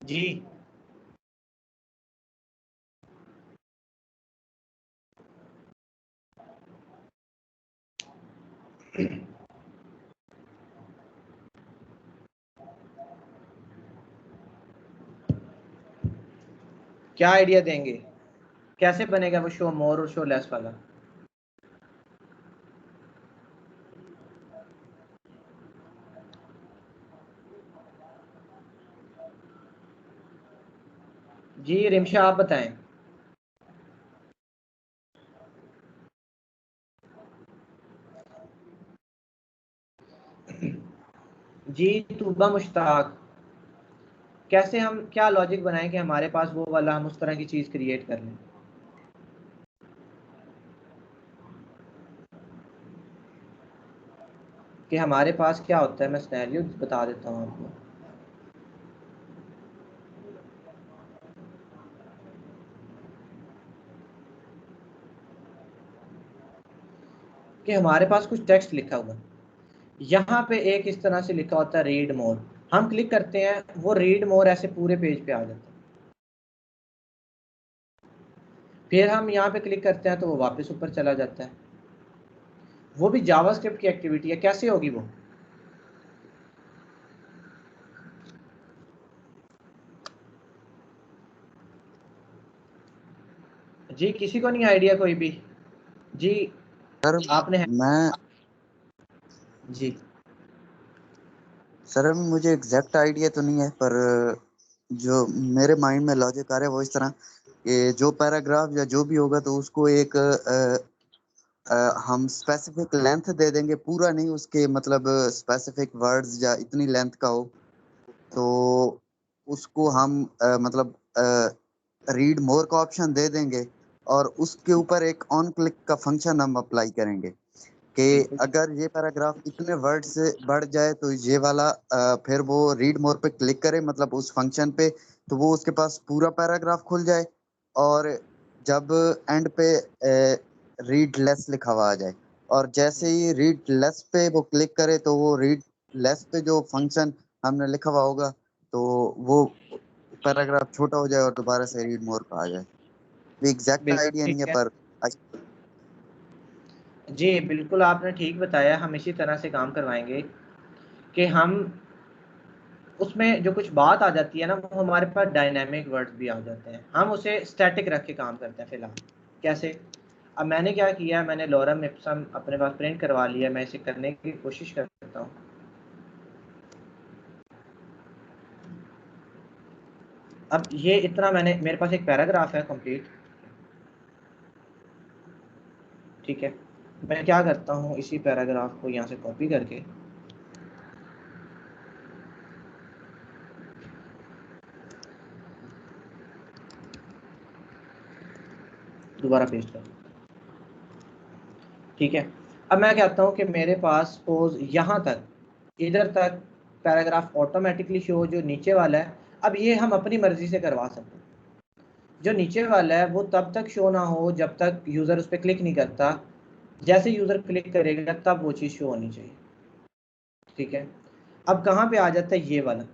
जी क्या आइडिया देंगे, कैसे बनेगा वो शो मोर और शो लेस वाला? जी रिमशा आप बताएं। जी तूबा मुश्ताक, कैसे हम क्या लॉजिक बनाएं कि हमारे पास वो वाला हम उस तरह की चीज क्रिएट कर लें? कि हमारे पास क्या होता है, मैं सिनेरियो बता देता हूँ आपको। कि हमारे पास कुछ टेक्स्ट लिखा हुआ है, यहाँ पे एक इस तरह से लिखा होता है रीड मोर, हम क्लिक करते हैं वो रीड मोर ऐसे पूरे पेज पे आ जाता है। फिर हम यहाँ पे क्लिक करते हैं तो वो वापस ऊपर चला जाता है। वो भी जावास्क्रिप्ट की एक्टिविटी है, कैसे होगी वो? जी किसी को नहीं आइडिया कोई भी? जी सर आपने मैं जी सर मुझे एग्जैक्ट आइडिया तो नहीं है, पर जो मेरे माइंड में लॉजिक आ रहा है वो इस तरह कि जो पैराग्राफ या जो भी होगा तो उसको एक हम स्पेसिफिक लेंथ दे देंगे, पूरा नहीं, उसके मतलब स्पेसिफिक वर्ड्स या इतनी लेंथ का हो, तो उसको हम मतलब रीड मोर का ऑप्शन दे देंगे और उसके ऊपर एक ऑन क्लिक का फंक्शन हम अप्लाई करेंगे कि अगर ये पैराग्राफ इतने वर्ड से बढ़ जाए तो ये वाला फिर वो रीड मोर पे क्लिक करे, मतलब उस फंक्शन पे, तो वो उसके पास पूरा पैराग्राफ खुल जाए, और जब एंड पे रीड लेस लिखा हुआ आ जाए, और जैसे ही रीड लेस पे वो क्लिक करे तो वो रीड लेस पे जो फंक्शन हमने लिखा हुआ होगा तो वो पैराग्राफ छोटा हो जाए और दोबारा से रीड मोर पे आ जाए। एग्जैक्ट बिल्कुल आइडिया नहीं ठीक है, है। पर जी बिल्कुल आपने ठीक बताया, हम इसी तरह से काम करवाएंगे कि हम उसमें जो कुछ बात आ जाती है ना वो हमारे पास डायनामिक वर्ड्स भी आ जाते हैं, हम उसे स्टैटिक रख के काम करते हैं फिलहाल। कैसे? अब मैंने क्या किया, मैंने लॉरम इप्सम अपने पास प्रिंट करवा लिया, मैं इसे करने की कोशिश करता हूँ। अब ये इतना मैंने, मेरे पास एक पैराग्राफ है कंप्लीट, ठीक है। मैं क्या करता हूँ, इसी पैराग्राफ को यहाँ से कॉपी करके दोबारा पेस्ट कर, ठीक है। अब मैं कहता हूँ कि मेरे पास सपोज यहाँ तक, इधर तक पैराग्राफ ऑटोमेटिकली शो, जो नीचे वाला है अब ये हम अपनी मर्जी से करवा सकते हैं। जो नीचे वाला है वो तब तक शो ना हो जब तक यूज़र उस पर क्लिक नहीं करता, जैसे यूज़र क्लिक करेगा तब वो चीज़ शो होनी चाहिए, ठीक है। अब कहाँ पे आ जाता है ये वाला,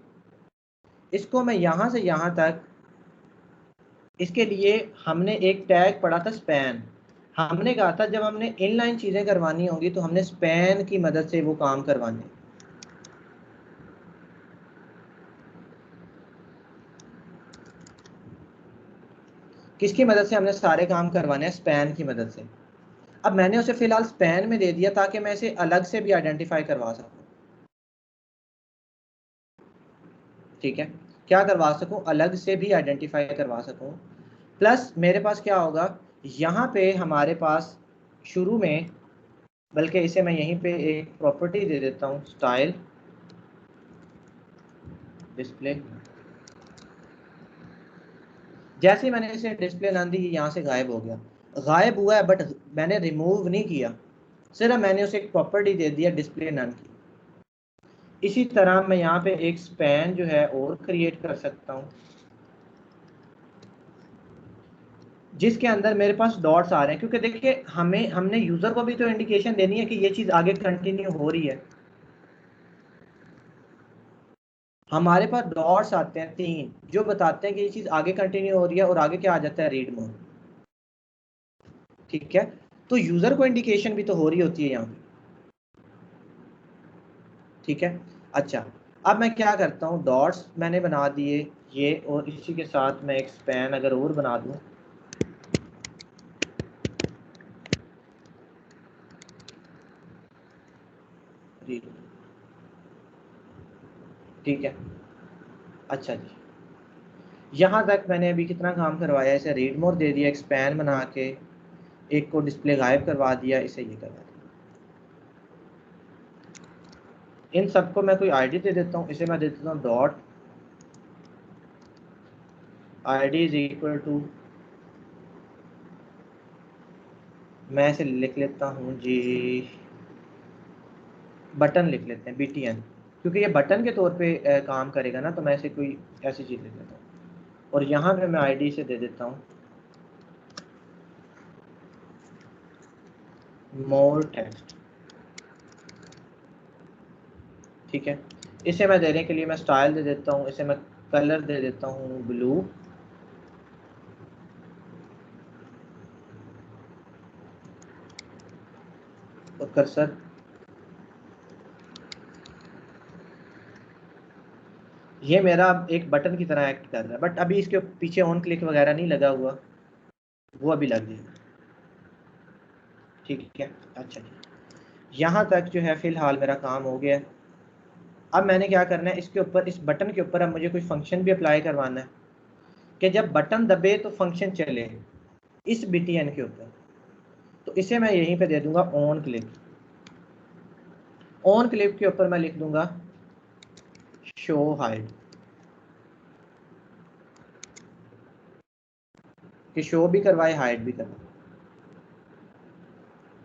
इसको मैं यहाँ से यहाँ तक, इसके लिए हमने एक टैग पढ़ा था स्पैन। हमने कहा था जब हमने इनलाइन चीज़ें करवानी होंगी तो हमने स्पैन की मदद से वो काम करवाने। किसकी मदद से हमने सारे काम करवाने हैं? स्पैन की मदद से। अब मैंने उसे फिलहाल स्पैन में दे दिया ताकि मैं इसे अलग से भी आइडेंटिफाई करवा सकूं। ठीक है, क्या करवा सकूं? अलग से भी आइडेंटिफाई करवा सकूं। प्लस मेरे पास क्या होगा, यहाँ पे हमारे पास शुरू में, बल्कि इसे मैं यहीं पे एक प्रॉपर्टी दे देता हूँ, स्टाइल डिस्प्ले। जैसे मैंने इसे डिस्प्ले नाम दी, यहाँ से गायब हो गया। गायब हुआ है बट मैंने रिमूव नहीं किया, सिर्फ मैंने उसे एक प्रॉपर्टी दे दिया डिस्प्ले नन की। इसी तरह मैं यहाँ पे एक स्पैन जो है और क्रिएट कर सकता हूँ, जिसके अंदर मेरे पास डॉट्स आ रहे हैं, क्योंकि देखिए हमने यूजर को भी तो इंडिकेशन देनी है कि ये चीज आगे कंटिन्यू हो रही है। हमारे पास डॉट्स आते हैं 3 जो बताते हैं कि ये चीज आगे कंटिन्यू हो रही है, और आगे क्या आ जाता है? Read mode. ठीक है, तो यूजर को इंडिकेशन भी तो हो रही होती है यहाँ पे। ठीक है, अच्छा अब मैं क्या करता हूँ, डॉट्स मैंने बना दिए ये, और इसी के साथ मैं एक स्पैन अगर और बना दूँ, ठीक है। अच्छा जी, यहाँ तक मैंने अभी कितना काम करवाया, इसे रीड मोड दे दिया, एक स्पैन बना के, एक को डिस्प्ले गायब करवा दिया, इसे ये करवा दिया। इन सबको मैं कोई आईडी दे देता हूँ, इसे मैं दे देता हूँ dot ID is equal to, मैं इसे लिख लेता हूँ जी, बटन लिख लेते हैं, BTN, क्योंकि ये बटन के तौर पे काम करेगा ना, तो मैं इसे कोई ऐसी चीज़ लिख लेता हूँ। और यहाँ पे मैं आईडी से दे देता हूँ मोर टेक्स्ट। ठीक है, इसे मैं देने के लिए मैं स्टाइल दे देता हूँ, इसे मैं कलर दे देता हूँ ब्लू, और कर्सर ये मेरा एक बटन की तरह एक्ट कर रहा है, बट अभी इसके पीछे ऑन क्लिक वगैरह नहीं लगा हुआ, वो अभी लग जाएगा। ठीक है, अच्छा जी, यहाँ तक जो है फिलहाल मेरा काम हो गया। अब मैंने क्या करना है, इसके ऊपर, इस बटन के ऊपर अब मुझे कोई फंक्शन भी अप्लाई करवाना है कि जब बटन दबे तो फंक्शन चले इस BTN के ऊपर। तो इसे मैं यहीं पे दे दूंगा ऑन क्लिक। ऑन क्लिक के ऊपर मैं लिख दूंगा शो हाइड, कि शो भी करवाए हाइड भी करवाए।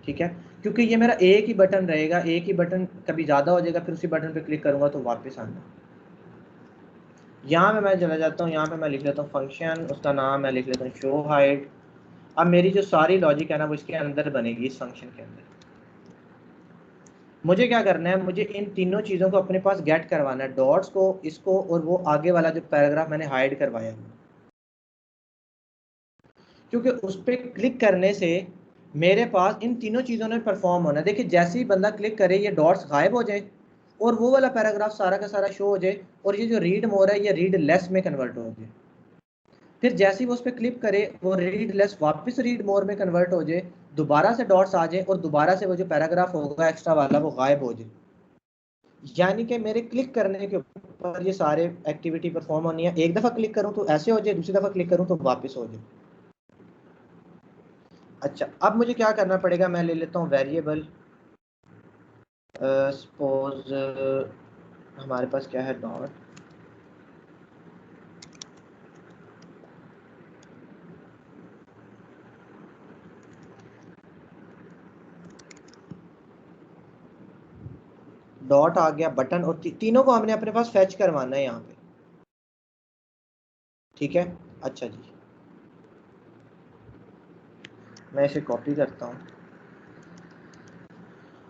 ठीक है, क्योंकि ये मेरा एक ही बटन रहेगा, एक ही बटन कभी ज़्यादा हो जाएगा, फिर उसी बटन पे क्लिक करूंगा तो वापस आना। यहाँ पे मैं चला जाता हूँ, यहाँ पे मैं लिख लेता हूँ फंक्शन, उसका नाम मैं लिख लेता हूँ शो हाइड। अब मेरी जो सारी लॉजिक है ना वो इसके अंदर बनेगी, इस फंक्शन के अंदर। मुझे क्या करना है, मुझे इन तीनों चीज़ों को अपने पास गेट करवाना है, डॉट्स को, इसको, और वो आगे वाला जो पैराग्राफ मैंने हाइड करवाया, क्योंकि उस पर क्लिक करने से मेरे पास इन तीनों चीज़ों ने परफॉर्म होना है। देखिए जैसे ही बंदा क्लिक करे ये डॉट्स गायब हो जाए और वो वाला पैराग्राफ सारा का सारा शो हो जाए, और ये जो रीड मोर है ये रीड लेस में कन्वर्ट हो जाए। फिर जैसे ही वो उस पर क्लिक करे वो रीड लेस वापस रीड मोर में कन्वर्ट हो जाए, दोबारा से डॉट्स आ जाए, और दोबारा से वो जो पैराग्राफ होगा एक्स्ट्रा वाला वो गायब हो जाए। यानी कि मेरे क्लिक करने के ऊपर ये सारे एक्टिविटी परफॉर्म होनी है। एक दफ़ा क्लिक करूँ तो ऐसे हो जाए, दूसरी दफ़ा क्लिक करूँ तो वापस हो जाए। अच्छा, अब मुझे क्या करना पड़ेगा, मैं ले लेता हूँ वेरिएबल, सपोज हमारे पास क्या है, डॉट, डॉट आ गया, बटन, और तीनों को हमने अपने पास फैच करवाना है यहाँ पे। ठीक है, अच्छा जी, मैं इसे कॉपी करता हूँ।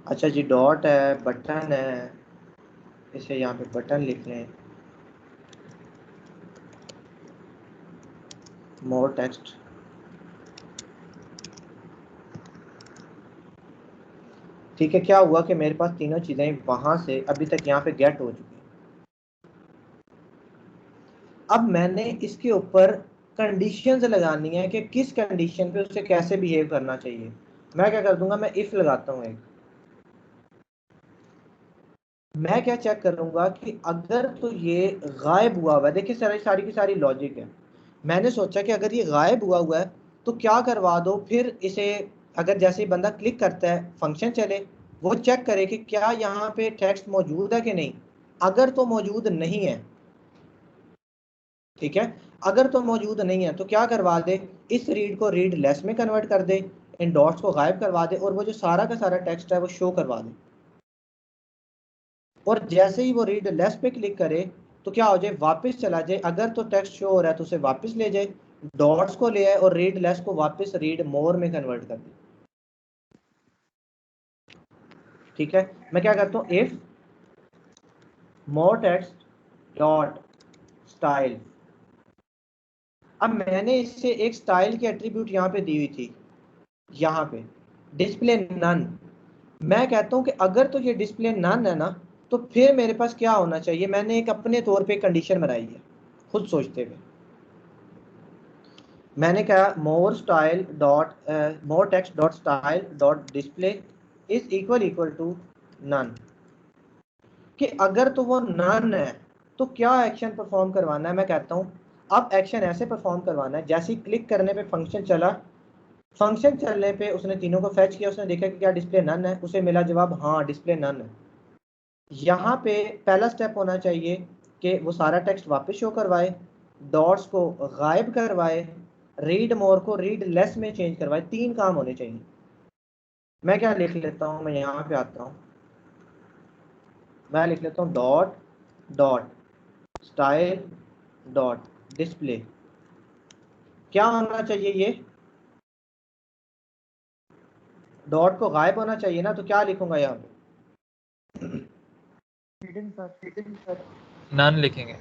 अच्छा जी, डॉट है, बटन है, इसे यहाँ पे बटन लिख लें, मोर टेक्स्ट, ठीक है। क्या हुआ कि मेरे पास तीनों चीज़ें वहाँ से अभी तक यहाँ पे गेट हो चुकी हैं। अब मैंने इसके ऊपर कंडीशंस लगानी है कि किस कंडीशन पे उसे कैसे बिहेव करना चाहिए। मैं क्या कर दूंगा, मैं इफ लगाता हूँ एक। मैं क्या चेक करूंगा कि अगर तो ये गायब हुआ है, देखिए सारी की सारी लॉजिक है। मैंने सोचा कि अगर ये गायब हुआ है तो क्या करवा दो, फिर इसे अगर जैसे ही बंदा क्लिक करता है फंक्शन चले, वो चेक करे कि क्या यहाँ पे टेक्स्ट मौजूद है कि नहीं। अगर तो मौजूद नहीं है, ठीक है, अगर तो मौजूद नहीं है तो क्या करवा दे, इस रीड को रीड लेस में कन्वर्ट कर दे, इन डॉट्स को गायब करवा दे और वो जो सारा का सारा टेक्स्ट है वो शो करवा दे। और जैसे ही वो रीड लेस पे क्लिक करे तो क्या हो जाए, वापस चला जाए। अगर तो टेक्स्ट शो हो रहा है तो उसे वापस ले जाए, डॉट्स को ले आए और रीड लेस को वापस रीड मोर में कन्वर्ट कर दे। ठीक है, मैं क्या करता हूँ, if more text dot style. अब मैंने इससे एक स्टाइल की एट्रीब्यूट यहाँ पे दी हुई थी, यहाँ पे डिस्प्ले नन। मैं कहता हूँ कि अगर तो ये डिस्प्ले नन है ना, तो फिर मेरे पास क्या होना चाहिए। मैंने एक अपने तौर पे कंडीशन बनाई है खुद सोचते हुए। मैंने कहा more style dot more text dot style dot display is equal to none, कि अगर तो वो नन है तो क्या एक्शन परफॉर्म करवाना है। मैं कहता हूँ अब एक्शन ऐसे परफॉर्म करवाना है, जैसे क्लिक करने पे फंक्शन चला, फंक्शन चलने पे उसने तीनों को फेच किया, उसने देखा कि क्या डिस्प्ले नन है, उसे मिला जवाब हाँ डिस्प्ले नन है। यहाँ पे पहला स्टेप होना चाहिए कि वो सारा टेक्स्ट वापस शो करवाए, डॉट्स को गायब करवाए, रीड मोर को रीड लेस में चेंज करवाए। 3 काम होने चाहिए। मैं क्या लिख लेता हूँ, मैं यहाँ पे आता हूँ, मैं लिख लेता हूँ dot dot style dot display. क्या होना चाहिए, ये डॉट को गायब होना चाहिए ना, तो क्या लिखूंगा यहाँ पे, नन लिखेंगे,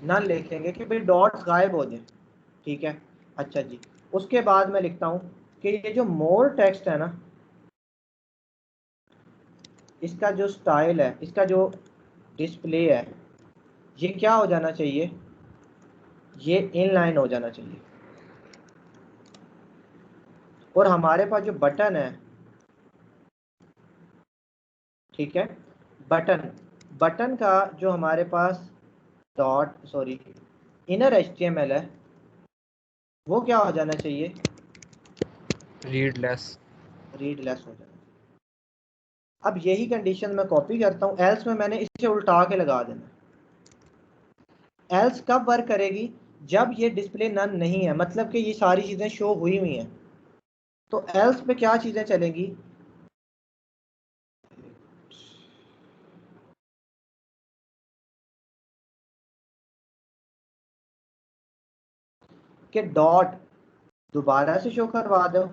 नन लिखेंगे कि भाई डॉट्स गायब हो जाए। ठीक है, अच्छा जी। उसके बाद मैं लिखता हूँ कि ये जो मोर टेक्स्ट है ना, इसका जो स्टाइल है, इसका जो डिस्प्ले है, ये क्या हो जाना चाहिए, ये इनलाइन हो जाना चाहिए। और हमारे पास जो बटन है, ठीक है, बटन का जो हमारे पास इनर HTML है, वो क्या हो जाना चाहिए, रीड लेस हो जाना चाहिए। अब यही कंडीशन मैं कॉपी करता हूँ, एल्स में मैंने इसे उल्टा के लगा देना। एल्स कब वर्क करेगी, जब ये डिस्प्ले नन नहीं है, मतलब कि ये सारी चीज़ें शो हुई हुई हैं। तो एल्स पे क्या चीज़ें चलेंगी, कि डॉट दोबारा से शो करवा दो,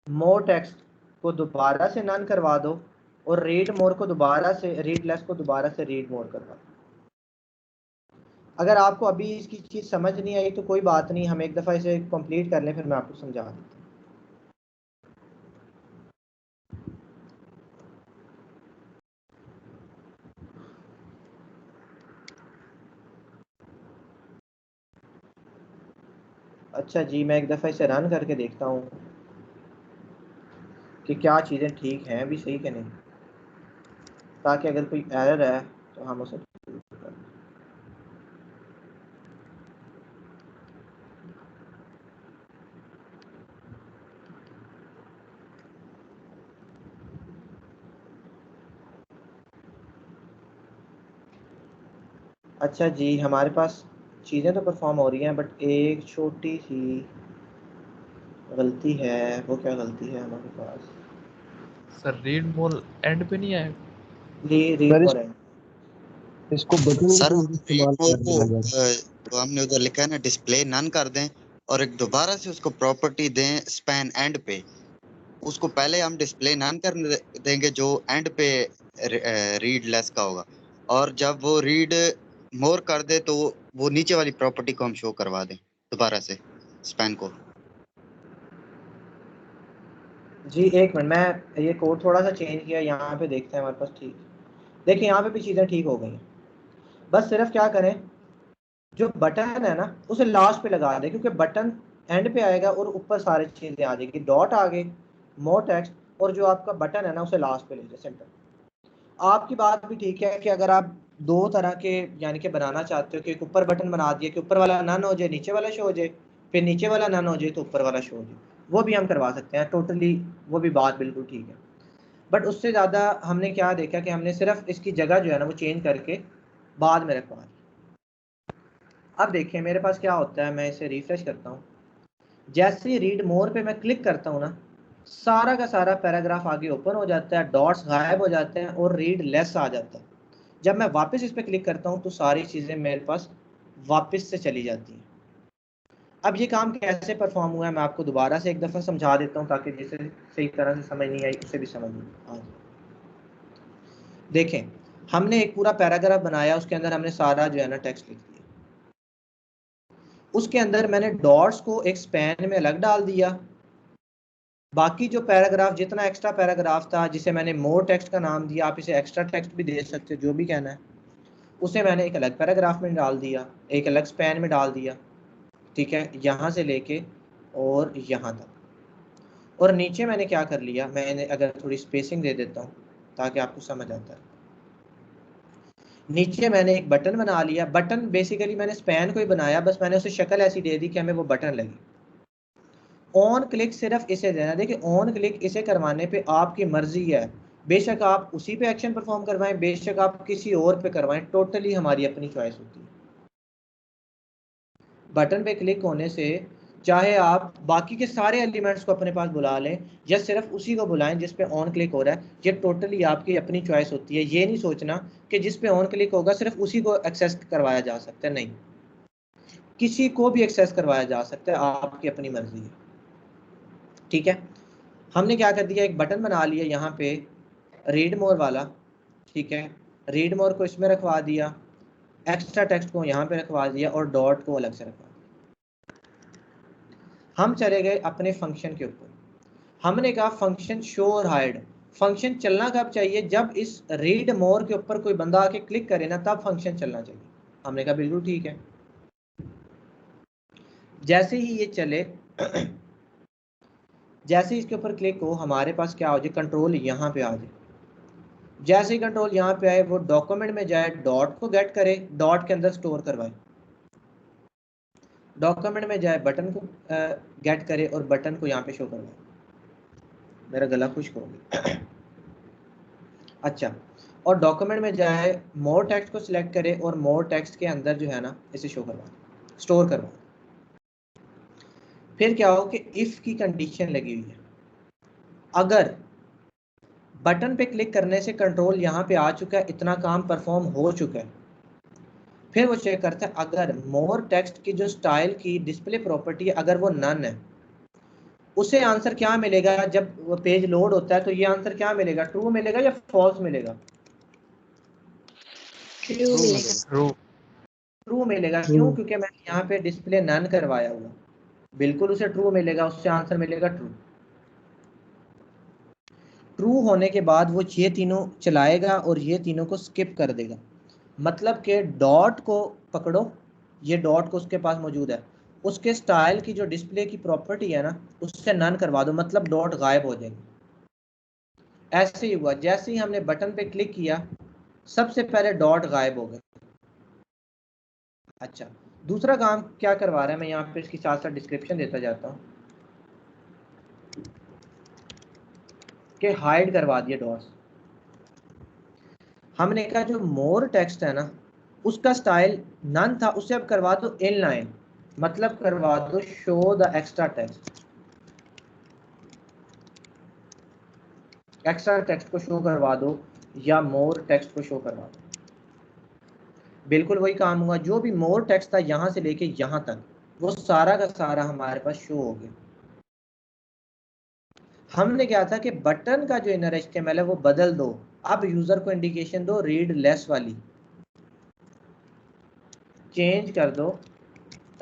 मोर टेक्स्ट को दोबारा से नन करवा दो, और रीड मोर को दोबारा से, रीड लेस को दोबारा से रीड मोर करवा दो। अगर आपको अभी इसकी चीज़ समझ नहीं आई तो कोई बात नहीं, हम एक दफ़ा इसे कंप्लीट कर लें, फिर मैं आपको समझा देता हूँ। अच्छा जी, मैं एक दफ़ा इसे रन करके देखता हूँ कि क्या चीज़ें ठीक हैं भी सही कि नहीं, ताकि अगर कोई एरर है तो हम उसे अच्छा जी, हमारे पास चीज़ें तो परफॉर्म हो रही हैं, बट एक छोटी सी गलती है। वो क्या गलती है हमारे पास, सर रीड मोर एंड पे नहीं आएगा। रीड सर मोर है। इसको बटन सर को हम इस्तेमाल रीड मोर करने को लगा। जो हमने उधर लिखा है ना डिस्प्ले नन कर दें, और एक दोबारा से उसको प्रॉपर्टी दें स्पैन एंड पे। उसको पहले हम डिस्प्ले नन कर देंगे जो एंड पे रीड लेस का होगा, और जब वो रीड मोर कर दे तो वो नीचे वाली प्रॉपर्टी को हम शो करवा दें। दोबारा से स्पैन को। जी एक मिनट, मैं ये कोड थोड़ा सा चेंज किया, यहाँ पे देखते हैं हमारे पास ठीक। देखिए यहाँ पे भी चीज़ें ठीक हो गई हैं, बस सिर्फ क्या करें, जो बटन है ना उसे लास्ट पे लगा दें, क्योंकि बटन एंड पे आएगा और ऊपर सारी चीज़ें आ जाएगी, डॉट आ गए, मोर टेक्स्ट, और जो आपका बटन है ना उसे लास्ट पे ले जाए, सिंपल। आपकी बात भी ठीक है कि अगर आप दो तरह के यानी कि बनाना चाहते हो कि एक ऊपर बटन बना दिए कि ऊपर वाला नन हो जाए नीचे वाला शो हो जाए, फिर नीचे वाला नन हो जाए तो ऊपर वाला शो हो जाए, वो भी हम करवा सकते हैं टोटली, वो भी बात बिल्कुल ठीक है। बट उससे ज़्यादा हमने क्या देखा कि हमने सिर्फ इसकी जगह जो है ना वो चेंज करके बाद में रखवा दी। अब देखिए मेरे पास क्या होता है, मैं इसे रिफ्रेश करता हूँ, जैसे ही रीड मोर पे मैं क्लिक करता हूँ ना, सारा का सारा पैराग्राफ आगे ओपन हो जाता है, डॉट्स गायब हो जाते हैं और रीड लेस आ जाता है। जब मैं वापस इस पर क्लिक करता हूँ तो सारी चीज़ें मेरे पास वापस से चली जाती हैं। अब ये काम कैसे परफॉर्म हुआ है मैं आपको दोबारा से एक दफ़ा समझा देता हूँ, ताकि जिसे सही तरह से समझ नहीं आई उसे भी समझ आ जाए। देखें, हमने एक पूरा पैराग्राफ बनाया, उसके अंदर हमने सारा जो है ना टेक्स्ट लिख दिया, उसके अंदर मैंने डॉट्स को एक स्पैन में अलग डाल दिया, बाकी जो पैराग्राफ जितना एक्स्ट्रा पैराग्राफ था जिसे मैंने मोर टेक्स्ट का नाम दिया, आप इसे एक्स्ट्रा टेक्स्ट भी दे सकते हो, जो भी कहना है, उसे मैंने एक अलग पैराग्राफ में डाल दिया, एक अलग स्पैन में डाल दिया, ठीक है, यहाँ से लेके और यहाँ तक। और नीचे मैंने क्या कर लिया, मैंने अगर थोड़ी स्पेसिंग दे देता हूँ ताकि आपको समझ आता है, नीचे मैंने एक बटन बना लिया, बटन बेसिकली मैंने स्पैन को ही बनाया, बस मैंने उसे शक्ल ऐसी दे दी कि हमें वो बटन लगे। ऑन क्लिक सिर्फ इसे देना, देखिए ऑन क्लिक इसे करवाने पे आपकी मर्जी है, बेशक आप उसी पे एक्शन परफॉर्म करवाएं, बेशक आप किसी और पे करवाएं, टोटली हमारी अपनी चॉइस होती है। बटन पे क्लिक होने से चाहे आप बाकी के सारे एलिमेंट्स को अपने पास बुला लें या सिर्फ उसी को बुलाएं जिस पे ऑन क्लिक हो रहा है, ये टोटली आपकी अपनी चॉइस होती है। ये नहीं सोचना कि जिस पे ऑन क्लिक होगा सिर्फ उसी को एक्सेस करवाया जा सकता है, नहीं, किसी को भी एक्सेस करवाया जा सकता है, आपकी अपनी मर्जी है, ठीक है। हमने क्या कर दिया, एक बटन बना लिया यहाँ पे रीड मोर वाला, ठीक है, रीड मोर को इसमें रखवा दिया, एक्स्ट्रा टेक्स्ट को यहाँ पे रखवा दिया और डॉट को अलग से रखवा दिया। हम चले गए अपने फंक्शन के ऊपर, हमने कहा फंक्शन शो और हाइड, फंक्शन चलना कब चाहिए, जब इस रीड मोर के ऊपर कोई बंदा आके क्लिक करे ना तब फंक्शन चलना चाहिए। हमने कहा बिल्कुल ठीक है। जैसे ही ये चले जैसे इसके ऊपर क्लिक हो हमारे पास क्या हो जाए, कंट्रोल यहाँ पे आ जाए, जैसे ही कंट्रोल यहाँ पे आए वो डॉक्यूमेंट में जाए, डॉट को गेट करे, डॉट के अंदर स्टोर करवाए, डॉक्यूमेंट में जाए बटन को गेट करे और बटन को यहाँ पे शो करवाए। मेरा गला खुश्क हो गया अच्छा, और डॉक्यूमेंट में जाए मोर टेक्स्ट को सिलेक्ट करे और मोर टेक्स्ट के अंदर जो है ना इसे शो करवाए, स्टोर करवाए। फिर क्या हो कि इफ की कंडीशन लगी हुई है, अगर बटन पे क्लिक करने से कंट्रोल यहाँ पे आ चुका है, इतना काम परफॉर्म हो चुका है, फिर वो चेक करता है अगर मोर टेक्स्ट की जो स्टाइल की डिस्प्ले प्रॉपर्टी है अगर वो नन है, उसे आंसर क्या मिलेगा जब वो पेज लोड होता है, तो ये आंसर क्या मिलेगा, ट्रू मिलेगा या फॉल्स मिलेगा, ट्रू मिलेगा। क्यों, क्योंकि मैंने यहाँ पे डिस्प्ले नन करवाया हुआ, बिल्कुल उसे ट्रू मिलेगा, उससे आंसर मिलेगा ट्रू। ट्रू होने के बाद वो ये तीनों चलाएगा और ये तीनों को स्किप कर देगा, मतलब कि डॉट को पकड़ो, ये डॉट को उसके पास मौजूद है, उसके स्टाइल की जो डिस्प्ले की प्रॉपर्टी है ना उससे नन करवा दो, मतलब डॉट गायब हो जाएगी। ऐसे ही हुआ, जैसे ही हमने बटन पे क्लिक किया सबसे पहले डॉट गायब हो गए। अच्छा, दूसरा काम क्या करवा रहा है, मैं यहाँ पे इसकी साथ साथ डिस्क्रिप्शन देता जाता हूँ कि हाइड करवा दिया डॉट्स। हमने कहा जो मोर टेक्स्ट है ना उसका स्टाइल नन था, उसे अब करवा दो इन लाइन, मतलब करवा दो show the extra text, extra text को शो करवा दो या मोर टेक्स्ट को शो करवा दो। बिल्कुल वही काम हुआ, जो भी मोर टेक्स्ट था यहाँ से लेके यहाँ तक वो सारा का सारा हमारे पास शो हो गया। हमने क्या था कि बटन का जो इनर एचटीएमएल है वो बदल दो, अब यूजर को इंडिकेशन दो रीड लेस वाली, चेंज कर दो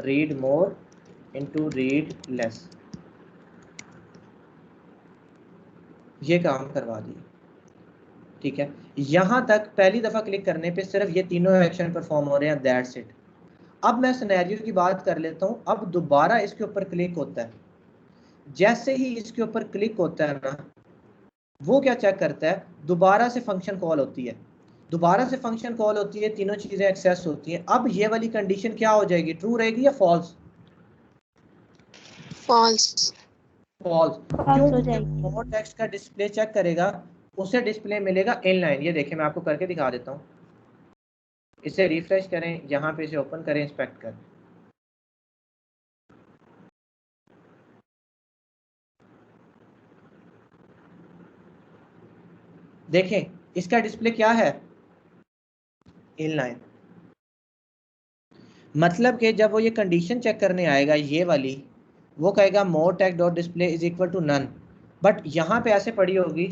read more into read less, ये काम करवा दिए। ठीक है, यहाँ तक पहली दफ़ा क्लिक करने पे सिर्फ ये तीनों एक्शन परफॉर्म हो रहे हैं, दैट्स इट। अब मैं सिनेरियो की बात कर लेता हूँ। अब दोबारा इसके ऊपर क्लिक होता है, जैसे ही इसके ऊपर क्लिक होता है ना, वो क्या चेक करता है, दोबारा से फंक्शन कॉल होती है, दोबारा से फंक्शन कॉल होती है, तीनों चीज़ें एक्सेस होती हैं। अब ये वाली कंडीशन क्या हो जाएगी, ट्रू रहेगी या फॉल्स? फॉल्स। फॉल्स, फॉल्स हो क्योंकि जाएगी। मोर टेक्स्ट का डिस्प्ले चेक करेगा, उसे डिस्प्ले मिलेगा इनलाइन। ये देखिए मैं आपको करके दिखा देता हूँ। इसे रिफ्रेश करें, यहाँ पे इसे ओपन करें, इंस्पेक्ट करें। देखें इसका डिस्प्ले क्या है, इनलाइन। मतलब कि जब वो ये कंडीशन चेक करने आएगा, ये वाली, वो कहेगा more text dot display is equal to none, but यहाँ पे ऐसे पड़ी होगी।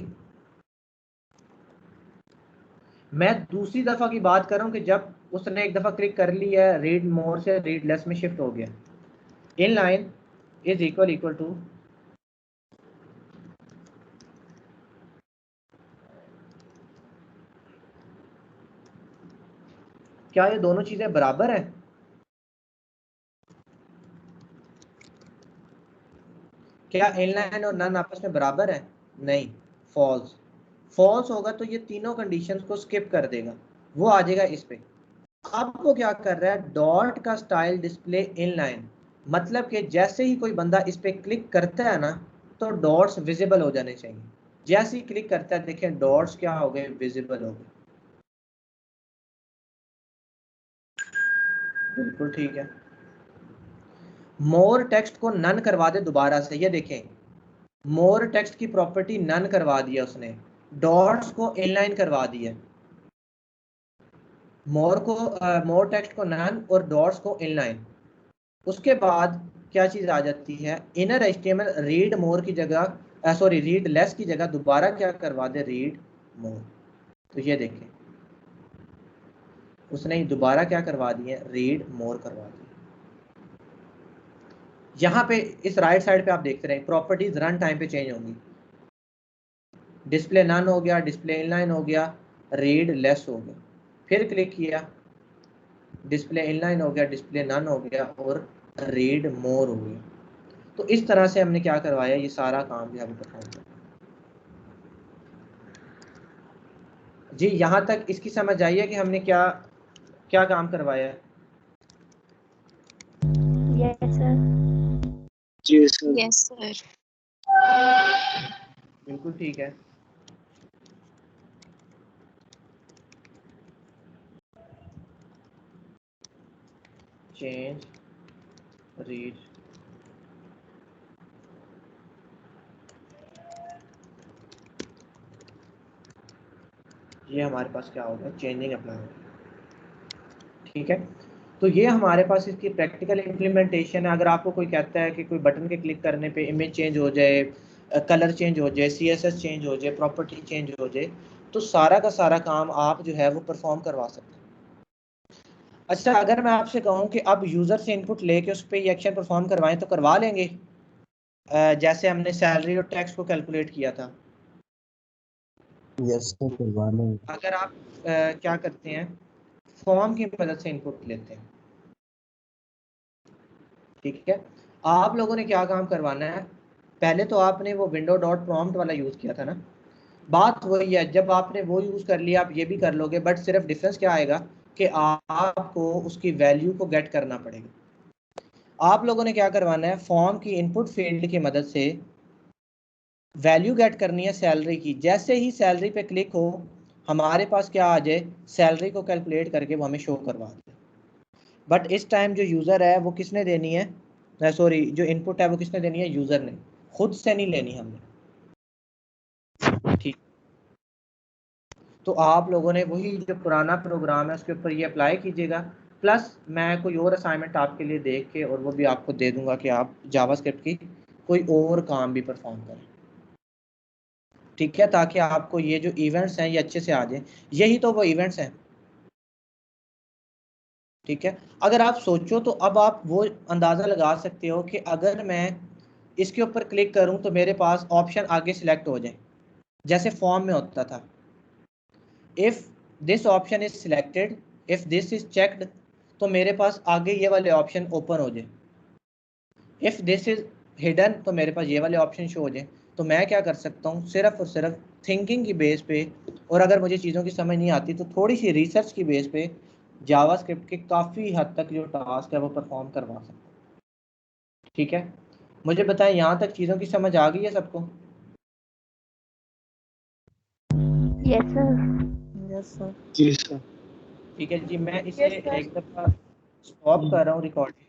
मैं दूसरी दफ़ा की बात कर रहा हूँ कि जब उसने एक दफ़ा क्लिक कर लिया है, रीड मोर से रीड लेस में शिफ्ट हो गया, इनलाइन इज इक्वल टू क्या ये दोनों चीज़ें बराबर हैं? क्या इनलाइन और नन आपस में बराबर है? नहीं, फॉल्स। फॉल्स होगा तो ये तीनों कंडीशंस को स्किप कर देगा, वो आ जाएगा इस पे। अब वो क्या कर रहा है, डॉट का स्टाइल डिस्प्ले इनलाइन, मतलब कि जैसे ही कोई बंदा इस पे क्लिक करता है ना, तो डॉट्स विजिबल हो जाने चाहिए। जैसे ही क्लिक करता है, देखें डॉट्स क्या हो गए, विजिबल हो गए। बिल्कुल ठीक है। मोर टेक्स्ट को नन करवा दे दोबारा से, ये देखें मोर टेक्स्ट की प्रॉपर्टी नन करवा दिया उसने, डॉट्स को इनलाइन करवा दिया। मोर टेक्स्ट को नन और डॉट्स को इनलाइन। उसके बाद क्या चीज़ आ जाती है, इनर एचटीएमएल रीड मोर की जगह, सॉरी रीड लेस की जगह दोबारा क्या करवा दे, रीड मोर। तो ये देखें उसने दोबारा क्या करवा दिए, रीड मोर करवा दिए। यहाँ पे इस राइट साइड पे आप देखते रहे प्रॉपर्टीज रन टाइम पे चेंज होंगी। डिस्प्ले नन हो गया, डिस्प्ले इनलाइन हो गया, रीड लेस हो गया, फिर क्लिक किया, डिस्प्ले इनलाइन हो गया, डिस्प्ले नन हो गया और रीड मोर हो गया। तो इस तरह से हमने क्या करवाया, ये सारा काम जो है परफॉर्म किया। जी यहाँ तक इसकी समझ आई है कि हमने क्या क्या काम करवाया है? Yes sir. जी सर। Yes sir. बिल्कुल ठीक है। चेंज रीड, ये हमारे पास क्या होगा, चेंजिंग अप्लाई होगा। ठीक है, तो ये हमारे पास इसकी प्रैक्टिकल इम्प्लीमेंटेशन है। अगर आपको कोई कहता है कि कोई बटन के क्लिक करने पे इमेज चेंज हो जाए, कलर चेंज हो जाए, CSS चेंज हो जाए, प्रॉपर्टी चेंज हो जाए, तो सारा का सारा काम आप जो है वो परफॉर्म करवा सकते हैं। अच्छा, अगर मैं आपसे कहूँ कि अब यूज़र से इनपुट लेके उस पर ये एक्शन परफॉर्म करवाएं तो करवा लेंगे? जैसे हमने सैलरी और टैक्स को कैलकुलेट किया था। यस सर, करवा लेंगे। अगर आप क्या करते हैं, फॉर्म की मदद से इनपुट लेते हैं, ठीक है, आप लोगों ने क्या काम करवाना है, पहले तो आपने वो विंडो डॉट प्रॉम्प्ट वाला यूज़ किया था ना, बात वही है। जब आपने वो यूज़ कर लिया आप ये भी कर लोगे, बट सिर्फ डिफरेंस क्या आएगा कि आपको उसकी वैल्यू को गेट करना पड़ेगा। आप लोगों ने क्या करवाना है, फॉर्म की इनपुट फील्ड की मदद से वैल्यू गेट करनी है सैलरी की। जैसे ही सैलरी पे क्लिक हो, हमारे पास क्या आ जाए, सैलरी को कैलकुलेट करके वो हमें शो करवा दे। बट इस टाइम जो यूज़र है वो किसने देनी है, सॉरी जो इनपुट है वो किसने देनी है, यूज़र ने, खुद से नहीं लेनी हमने। ठीक, तो आप लोगों ने वही जो पुराना प्रोग्राम है उसके ऊपर ये अप्लाई कीजिएगा। प्लस मैं कोई और असाइनमेंट आपके लिए देख के और वो भी आपको दे दूंगा कि आप जावास्क्रिप्ट की कोई और काम भी परफॉर्म करें, ठीक है, ताकि आपको ये जो इवेंट्स हैं ये अच्छे से आ जाए। यही तो वो इवेंट्स हैं, ठीक है, अगर आप सोचो तो अब आप वो अंदाज़ा लगा सकते हो कि अगर मैं इसके ऊपर क्लिक करूं तो मेरे पास ऑप्शन आगे सिलेक्ट हो जाए, जैसे फॉर्म में होता था, if this option is selected, if this is checked, तो मेरे पास आगे ये वाले ऑप्शन ओपन हो जाए। इफ़ दिस इज हिडन तो मेरे पास ये वाले ऑप्शन शो हो जाए। तो मैं क्या कर सकता हूँ, सिर्फ और सिर्फ थिंकिंग की बेस पे, और अगर मुझे चीज़ों की समझ नहीं आती तो थोड़ी सी रिसर्च की बेस पे जावास्क्रिप्ट के काफ़ी हद तक जो टास्क है वो परफॉर्म करवा सकता हूँ। ठीक है, मुझे बताएं यहाँ तक चीज़ों की समझ आ गई है सबको? Yes sir. Yes sir. जी सर। ठीक है जी, मैं इसे Yes, sir. एक दफ़ा स्टॉप कर रहा हूँ रिकॉर्डिंग।